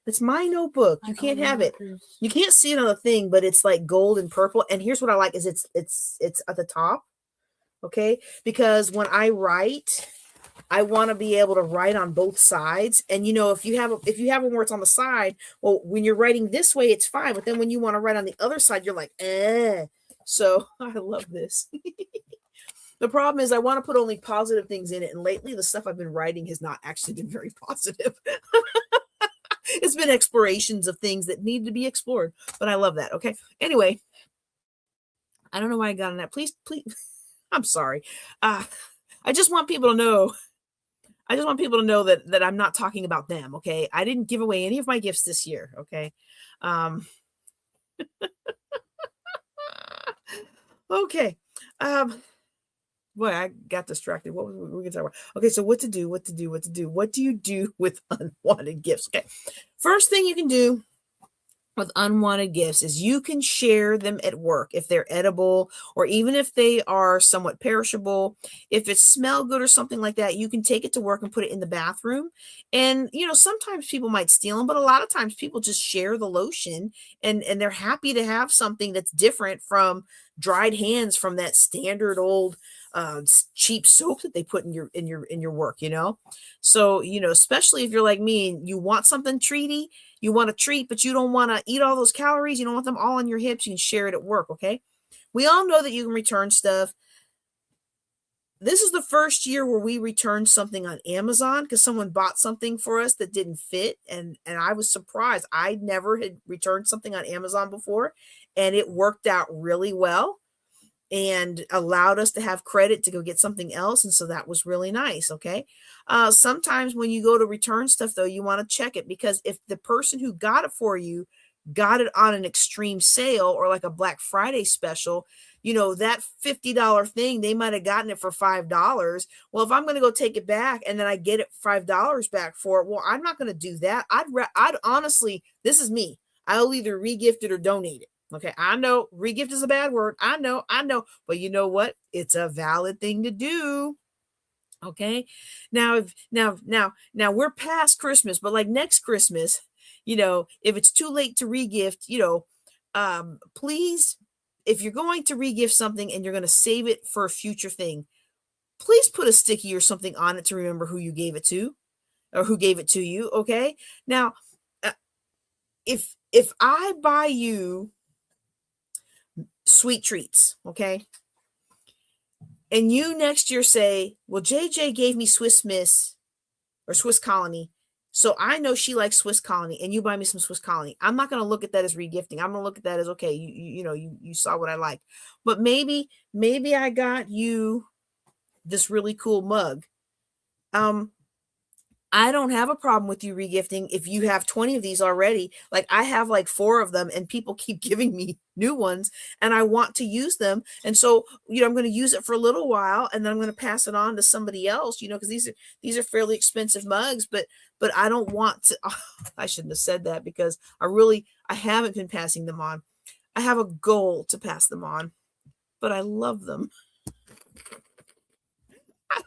It's my notebook. You can't have it. You can't see it on the thing, but it's like gold and purple. And here's what I like is it's at the top. Okay. Because when I write, I want to be able to write on both sides. And if you have one where it's on the side, well, when you're writing this way, it's fine. But then when you want to write on the other side, you're like, eh. So I love this. The problem is I want to put only positive things in it. And lately the stuff I've been writing has not actually been very positive. It's been explorations of things that need to be explored, but I love that. Okay. Anyway, I don't know why I got on that. Please. I'm sorry. I just want people to know. That I'm not talking about them. Okay. I didn't give away any of my gifts this year. Okay. Okay. Boy, I got distracted. What was we going to talk about? Okay, so what to do? What do you do with unwanted gifts? Okay, first thing you can do with unwanted gifts is you can share them at work if they're edible or even if they are somewhat perishable. If it smell good or something like that, you can take it to work and put it in the bathroom. And sometimes people might steal them, but a lot of times people just share the lotion and they're happy to have something that's different from dried hands from that standard old cheap soap that they put in your work. So especially if you're like me and you want something treaty, you want a treat, but you don't want to eat all those calories. You don't want them all on your hips. You can share it at work. Okay. We all know that you can return stuff. this is the first year where we returned something on Amazon because someone bought something for us that didn't fit. And I was surprised. I never had returned something on Amazon before, and it worked out really well and allowed us to have credit to go get something else. And so that was really nice. Okay. Sometimes when you go to return stuff, though, you want to check it, because if the person who got it for you got it on an extreme sale or like a Black Friday special, that $50 thing, they might have gotten it for $5. Well, if I'm going to go take it back and then I get it $5 back for it, well, I'm not going to do that. I'd honestly, this is me. I'll either regift it or donate it. Okay, I know regift is a bad word. I know, but you know what? It's a valid thing to do. Okay. Now we're past Christmas, but like next Christmas, if it's too late to regift, please, if you're going to regift something and you're going to save it for a future thing, please put a sticky or something on it to remember who you gave it to or who gave it to you. Okay. Now, if I buy you sweet treats, okay, and you next year say, well, JJ gave me Swiss Miss or Swiss Colony, so I know she likes Swiss Colony, and you buy me some Swiss Colony, I'm not going to look at that as regifting. I'm going to look at that as, okay, you saw what I like. But maybe I got you this really cool mug. I don't have a problem with you regifting if you have 20 of these already. Like I have like 4 of them, and people keep giving me new ones and I want to use them. And so, I'm going to use it for a little while and then I'm going to pass it on to somebody else, because these are fairly expensive mugs, but I don't want to, I shouldn't have said that, because I haven't been passing them on. I have a goal to pass them on, but I love them.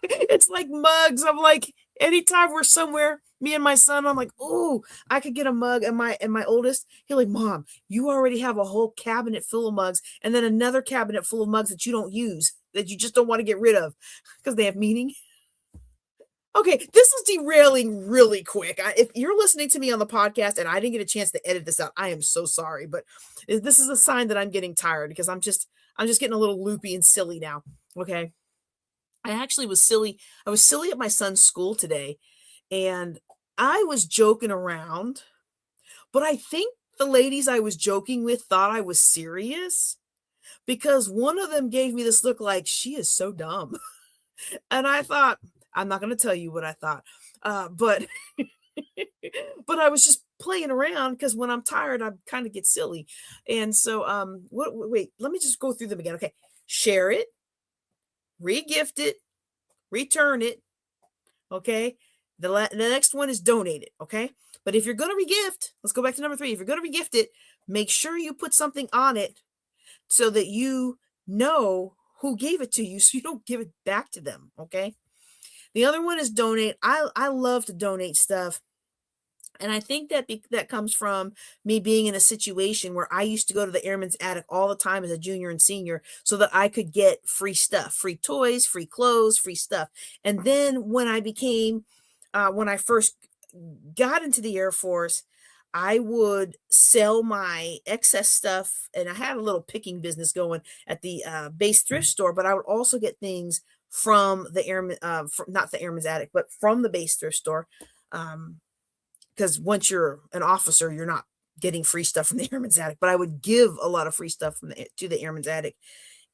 It's like mugs. I'm like, anytime we're somewhere, me and my son, I'm like, oh, I could get a mug. And my oldest, he's like, Mom, you already have a whole cabinet full of mugs, and then another cabinet full of mugs that you don't use, that you just don't want to get rid of because they have meaning. Okay, this is derailing really quick. If you're listening to me on the podcast and I didn't get a chance to edit this out, I am so sorry. But this is a sign that I'm getting tired, because I'm just getting a little loopy and silly now. Okay. I actually was silly. I was silly at my son's school today, and I was joking around, but I think the ladies I was joking with thought I was serious, because one of them gave me this look like, she is so dumb. And I thought, I'm not going to tell you what I thought, but but I was just playing around, because when I'm tired, I kind of get silly. And so, wait, let me just go through them again. Okay. Share it, regift it, return it. Okay. The next one is donate it. Okay. But if you're going to regift, let's go back to number 3. If you're going to regift it, make sure you put something on it so that you know who gave it to you, so you don't give it back to them. Okay. The other one is donate. I love to donate stuff. And I think that comes from me being in a situation where I used to go to the Airman's Attic all the time as a junior and senior, so that I could get free stuff, free toys, free clothes, free stuff. And then when I first got into the Air Force, I would sell my excess stuff, and I had a little picking business going at the base thrift store, but I would also get things from the Airman, not the Airman's Attic, but from the base thrift store. Because once you're an officer, you're not getting free stuff from the Airman's Attic, but I would give a lot of free stuff to the Airman's Attic.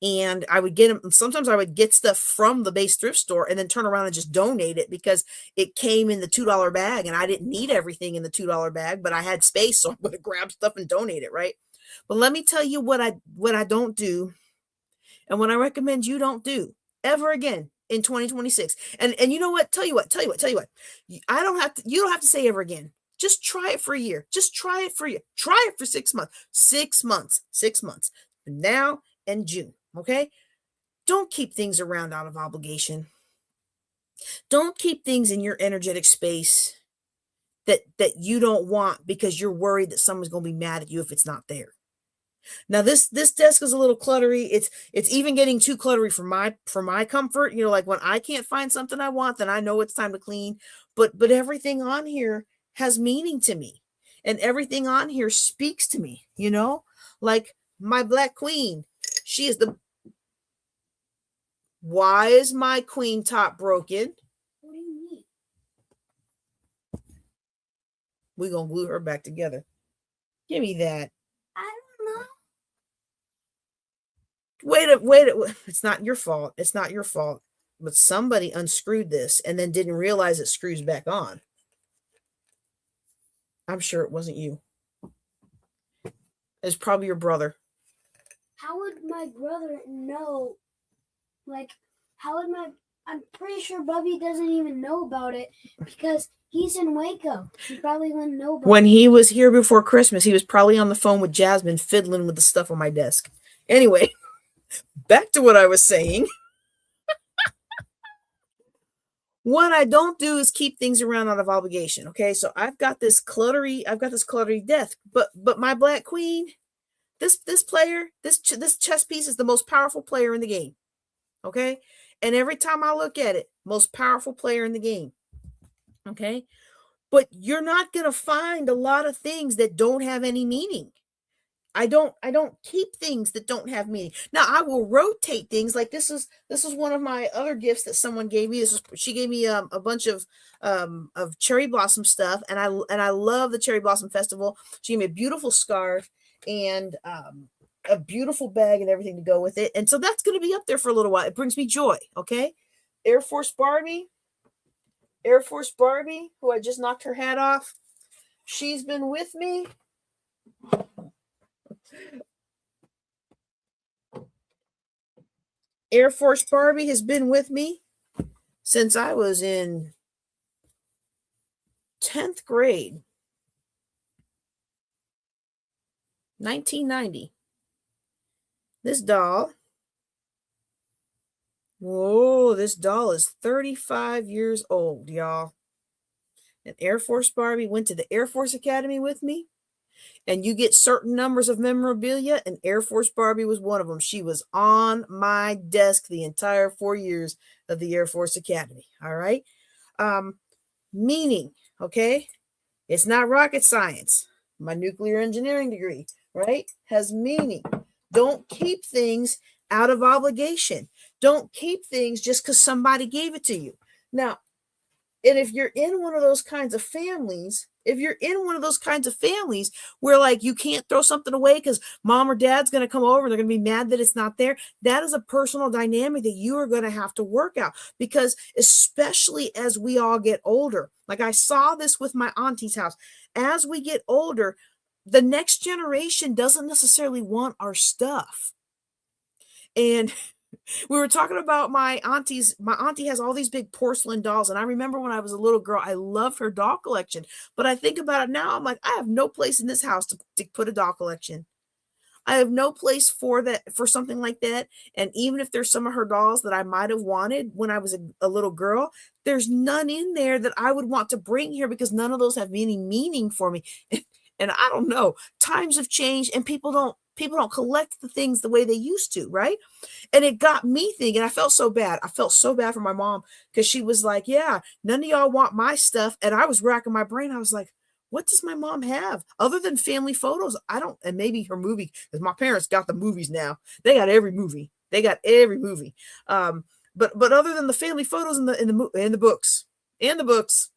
And I would get them. Sometimes I would get stuff from the base thrift store and then turn around and just donate it, because it came in the $2 bag and I didn't need everything in the $2 bag, but I had space. So I would grab stuff and donate it. Right. But let me tell you what I don't do, and what I recommend you don't do ever again in 2026. And you know what? Tell you what. You don't have to say ever again. Just try it for a year. Just try it for a year. Try it for 6 months. 6 months. 6 months. Now and June. Okay? Don't keep things around out of obligation. Don't keep things in your energetic space that you don't want, because you're worried that someone's going to be mad at you if it's not there. Now this desk is a little cluttery. It's even getting too cluttery for my comfort. Like when I can't find something I want, then I know it's time to clean. But everything on here has meaning to me, and everything on here speaks to me. Like my Black Queen, she is the Why is my queen top broken? What do you mean? We're going to glue her back together. Give me that. I don't know. Wait. It's not your fault. It's not your fault. But somebody unscrewed this and then didn't realize it screws back on. I'm sure it wasn't you. It's probably your brother. How would my brother know? Like, I'm pretty sure Bubby doesn't even know about it because he's in Waco. He probably wouldn't know about When it. he was here before Christmas, he was probably on the phone with Jasmine fiddling with the stuff on my desk. Anyway, back to what I was saying. What I don't do is keep things around out of obligation. Okay, so I've got this cluttery desk, but my black queen, this chess piece is the most powerful player in the game. Okay, and every time I look at it, most powerful player in the game. Okay, but you're not gonna find a lot of things that don't have any meaning. I don't keep things that don't have meaning. Now I will rotate things. Like this is one of my other gifts that someone gave me. She gave me a bunch of cherry blossom stuff, and I love the cherry blossom festival. She gave me a beautiful scarf and a beautiful bag and everything to go with it. And so that's going to be up there for a little while. It brings me joy. Okay, Air Force Barbie, who I just knocked her hat off. She's been with me. Air Force Barbie has been with me since I was in 10th grade, 1990. This doll, this doll is 35 years old, y'all. And Air Force Barbie went to the Air Force Academy with me. And you get certain numbers of memorabilia, and Air Force Barbie was one of them. She was on my desk the entire 4 years of the Air Force Academy. All right. Meaning, okay? It's not rocket science. My nuclear engineering degree, right, has meaning. Don't keep things out of obligation. Don't keep things just because somebody gave it to you. Now, and if you're in one of those kinds of families, where like you can't throw something away because mom or dad's going to come over and they're going to be mad that it's not there, that is a personal dynamic that you are going to have to work out. Because especially as we all get older, like I saw this with my auntie's house, as we get older, the next generation doesn't necessarily want our stuff. And we were talking about my auntie has all these big porcelain dolls. And I remember when I was a little girl, I loved her doll collection. But I think about it now, I'm like, I have no place in this house to put a doll collection. I have no place for something like that. And even if there's some of her dolls that I might have wanted when I was a little girl, there's none in there that I would want to bring here because none of those have any meaning for me. And I don't know, times have changed and people don't collect the things the way they used to, right? And it got me thinking, I felt so bad. I felt so bad for my mom because she was like, yeah, none of y'all want my stuff. And I was racking my brain. I was like, what does my mom have other than family photos? And maybe her movie, because my parents got the movies now. They got every movie. But other than the family photos in the books,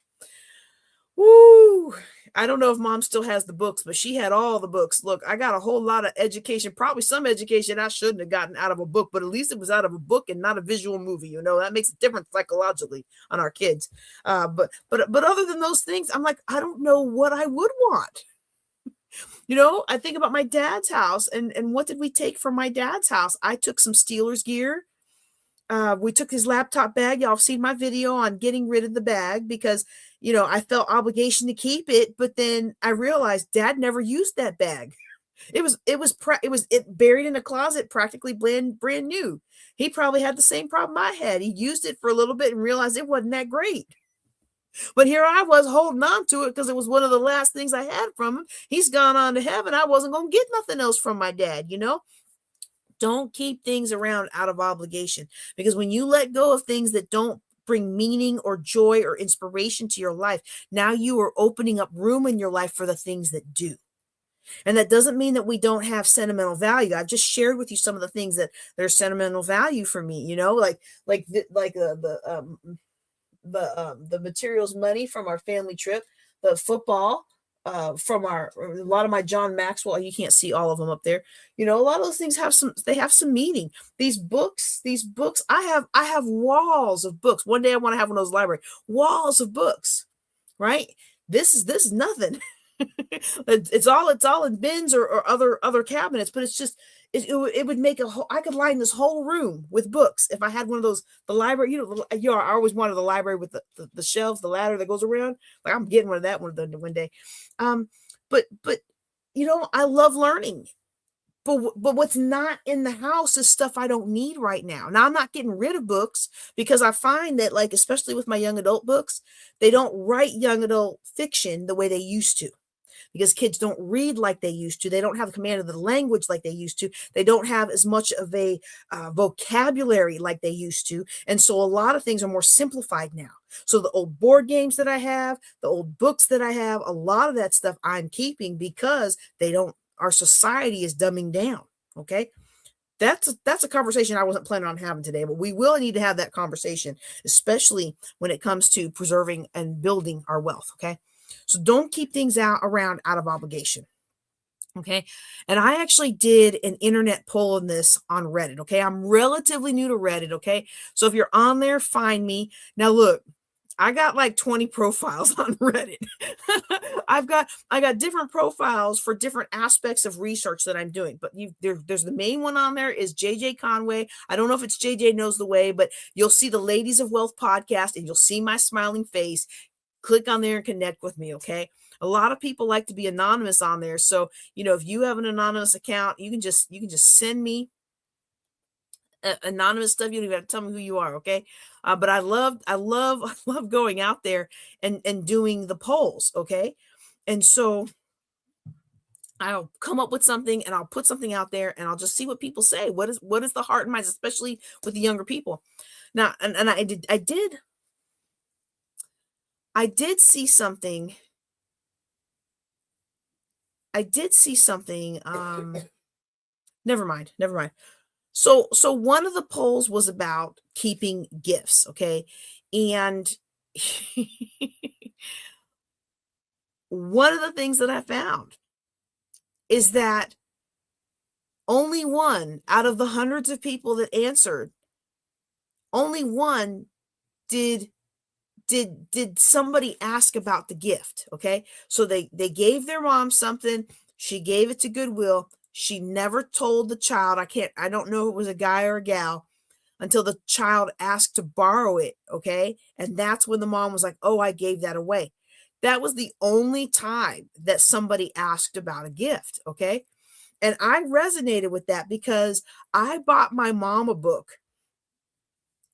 woo, I don't know if mom still has the books, but she had all the books. Look, I got a whole lot of education, probably some education I shouldn't have gotten out of a book, but at least it was out of a book and not a visual movie. You know, that makes a difference psychologically on our kids. But other than those things, I'm like, I don't know what I would want. You know, I think about my dad's house and what did we take from my dad's house? I took some Steelers gear. We took his laptop bag. Y'all have seen my video on getting rid of the bag because, you know, I felt obligation to keep it. But then I realized dad never used that bag. It was buried in a closet, practically brand new. He probably had the same problem I had. He used it for a little bit and realized it wasn't that great. But here I was holding on to it because it was one of the last things I had from him. He's gone on to heaven. I wasn't going to get nothing else from my dad, you know? Don't keep things around out of obligation, because when you let go of things that don't bring meaning or joy or inspiration to your life, now you are opening up room in your life for the things that do. And that doesn't mean that we don't have sentimental value. I've just shared with you some of the things that there's sentimental value for me, the materials money from our family trip, the football, from a lot of my John Maxwell. You can't see all of them up there. A lot of those things they have some meaning. These books, I have walls of books. One day I want to have one of those library walls of books, right? This is nothing. It's all in bins or other cabinets, but it's just it would make I could line this whole room with books if I had one of those, the library. I always wanted the library with the shelves, the ladder that goes around. Like, I'm getting one of that one day. But I love learning. But what's not in the house is stuff I don't need right now. Now, I'm not getting rid of books, because I find that, like, especially with my young adult books, they don't write young adult fiction the way they used to, because kids don't read like they used to. They don't have the command of the language like they used to. They don't have as much of a vocabulary like they used to. And so a lot of things are more simplified now. So the old board games that I have, the old books that I have, a lot of that stuff I'm keeping, because our society is dumbing down. Okay. That's a conversation I wasn't planning on having today, but we will need to have that conversation, especially when it comes to preserving and building our wealth. Okay. So don't keep things around out of obligation. Okay. And I actually did an internet poll on this on Reddit. Okay. I'm relatively new to Reddit. Okay. So if you're on there, find me. Now, look, I got like 20 profiles on Reddit. I got different profiles for different aspects of research that I'm doing. But there's the main one on there is JJ Conway. I don't know if it's JJ Knows the Way, but you'll see the Ladies of Wealth podcast, and you'll see my smiling face. Click on there and connect with me. Okay. A lot of people like to be anonymous on there. So, if you have an anonymous account, you can just send me anonymous stuff. You don't even have to tell me who you are. Okay. But I love going out there and doing the polls. Okay. And so I'll come up with something, and I'll put something out there, and I'll just see what people say. What is the heart and minds, especially with the younger people. Now, and I did see something. Never mind. So one of the polls was about keeping gifts, okay? And one of the things that I found is that only one out of the hundreds of people that answered, only one did somebody ask about the gift, okay? So they gave their mom something. She gave it to Goodwill. She never told the child. I don't know if it was a guy or a gal, until the child asked to borrow it, okay? And that's when the mom was like, "Oh, I gave that away." That was the only time that somebody asked about a gift, okay? And I resonated with that, because I bought my mom a book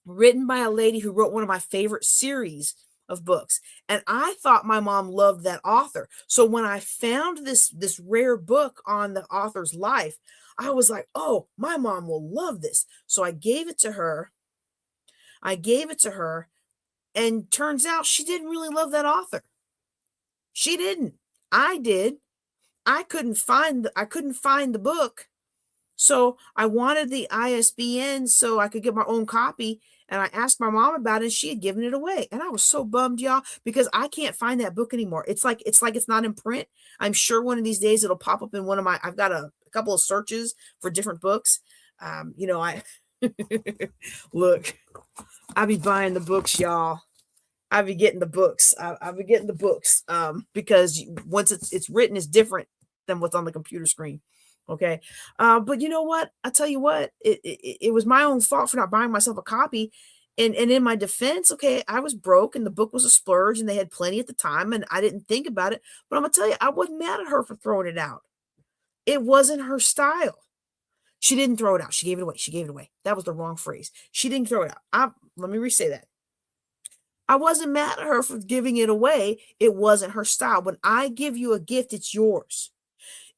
written by a lady who wrote one of my favorite series of books. And I thought my mom loved that author. So when I found this rare book on the author's life, I was like, "Oh, my mom will love this." So I gave it to her. And turns out she didn't really love that author. She didn't. I did. I couldn't find the book. So I wanted the ISBN so I could get my own copy. And I asked my mom about it, and she had given it away. And I was so bummed, y'all, because I can't find that book anymore. It's like it's not in print. I'm sure one of these days it'll pop up in one of I've got a couple of searches for different books. I look, I be buying the books, y'all. I be getting the books. I be getting the books because once it's written, it's different than what's on the computer screen. Okay. But you know what? I tell you what, it was my own fault for not buying myself a copy. And in my defense, okay, I was broke and the book was a splurge and they had plenty at the time and I didn't think about it. But I'm gonna tell you, I wasn't mad at her for throwing it out. It wasn't her style. She didn't throw it out. She gave it away. She gave it away. That was the wrong phrase. She didn't throw it out. Let me re-say that. I wasn't mad at her for giving it away. It wasn't her style. When I give you a gift, it's yours.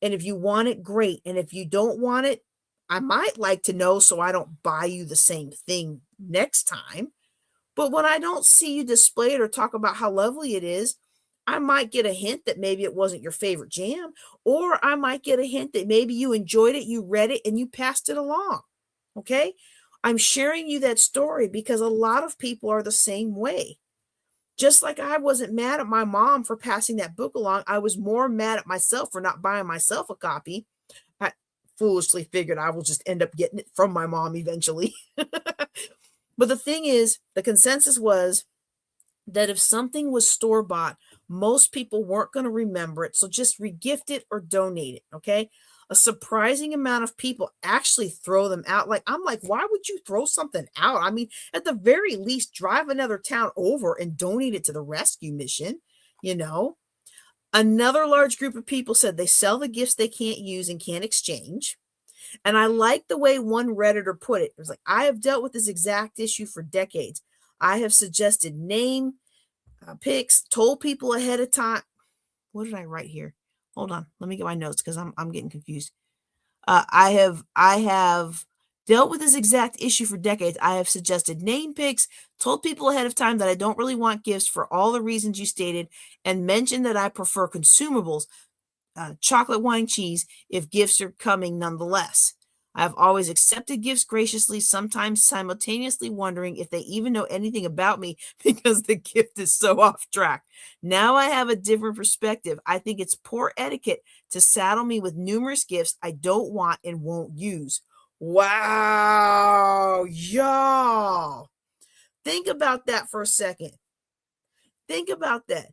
And if you want it, great. And if you don't want it, I might like to know so I don't buy you the same thing next time. But when I don't see you display it or talk about how lovely it is, I might get a hint that maybe it wasn't your favorite jam, or I might get a hint that maybe you enjoyed it, you read it, and you passed it along. Okay? I'm sharing you that story because a lot of people are the same way. Just like I wasn't mad at my mom for passing that book along, I was more mad at myself for not buying myself a copy. I foolishly figured I will just end up getting it from my mom eventually. But the thing is, the consensus was that if something was store-bought, most people weren't going to remember it. So just regift it or donate it. Okay. A surprising amount of people actually throw them out. Like, I'm like, why would you throw something out? I mean, at the very least, drive another town over and donate it to the rescue mission. You know, another large group of people said they sell the gifts they can't use and can't exchange. And I like the way one Redditor put it. It was like, I have dealt with this exact issue for decades. I have suggested name picks, told people ahead of time. What did I write here? Hold on. Let me get my notes because I'm getting confused. I have dealt with this exact issue for decades. I have suggested name picks, told people ahead of time that I don't really want gifts for all the reasons you stated, and mentioned that I prefer consumables, chocolate, wine, cheese, if gifts are coming nonetheless. I have always accepted gifts graciously, sometimes simultaneously wondering if they even know anything about me because the gift is so off track. Now I have a different perspective. I think it's poor etiquette to saddle me with numerous gifts I don't want and won't use. Wow, y'all. Think about that for a second. Think about that.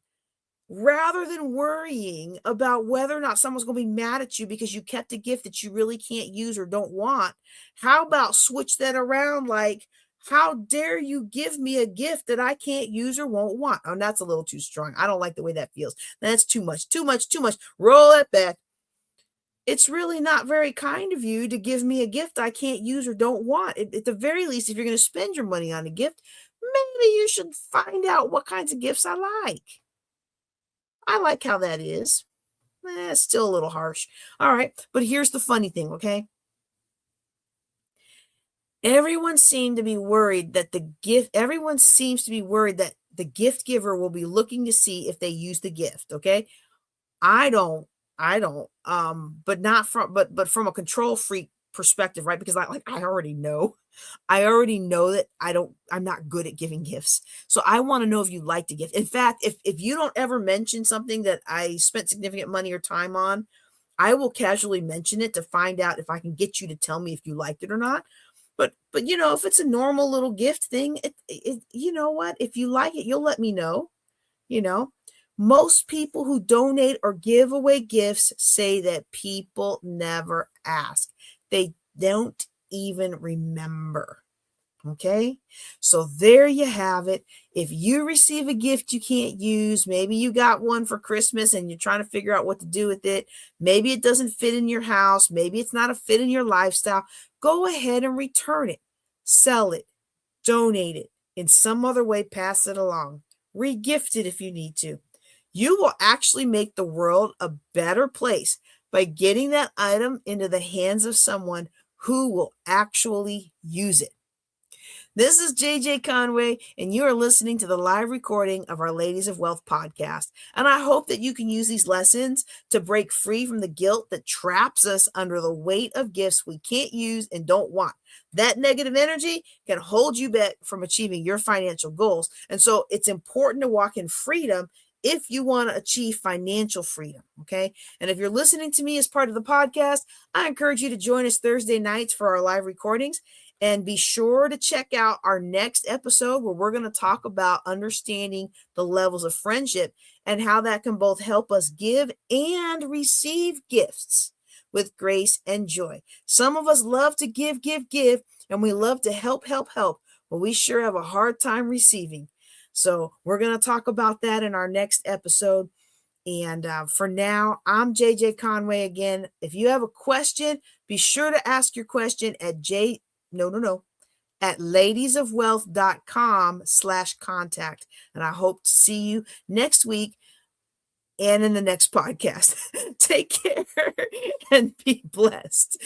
Rather than worrying about whether or not someone's going to be mad at you because you kept a gift that you really can't use or don't want, how about switch that around? Like, how dare you give me a gift that I can't use or won't want? Oh, that's a little too strong. I don't like the way that feels. That's too much, too much, too much. Roll it back. It's really not very kind of you to give me a gift I can't use or don't want. At the very least, if you're going to spend your money on a gift, maybe you should find out what kinds of gifts I like. I like how that is. Still a little harsh. All right. But here's the funny thing, okay? Everyone seems to be worried that the gift giver will be looking to see if they use the gift, okay? I don't, but not from, but from a control freak perspective, right? Because I already know. I already know that I'm not good at giving gifts. So I want to know if you like the gift. In fact, if you don't ever mention something that I spent significant money or time on, I will casually mention it to find out if I can get you to tell me if you liked it or not. But if it's a normal little gift thing, you know what? If you like it, you'll let me know. You know, most people who donate or give away gifts say that people never ask. They don't even remember. Okay, so there you have it. If you receive a gift you can't use, maybe you got one for Christmas and you're trying to figure out what to do with it. Maybe it doesn't fit in your house. Maybe it's not a fit in your lifestyle. Go ahead and return it, sell it, donate it, in some other way, pass it along, regift it if you need to. You will actually make the world a better place by getting that item into the hands of someone who will actually use it. This is JJ Conway, and you are listening to the live recording of our Ladies of Wealth podcast. And I hope that you can use these lessons to break free from the guilt that traps us under the weight of gifts we can't use and don't want. That negative energy can hold you back from achieving your financial goals. And so it's important to walk in freedom if you want to achieve financial freedom. Okay. And if you're listening to me as part of the podcast, I encourage you to join us Thursday nights for our live recordings. And be sure to check out our next episode where we're going to talk about understanding the levels of friendship and how that can both help us give and receive gifts with grace and joy. Some of us love to give, and we love to help, but we sure have a hard time receiving. So we're going to talk about that in our next episode. And for now, I'm JJ Conway again. If you have a question, be sure to ask your question at at ladiesofwealth.com/contact. And I hope to see you next week and in the next podcast. Take care and be blessed.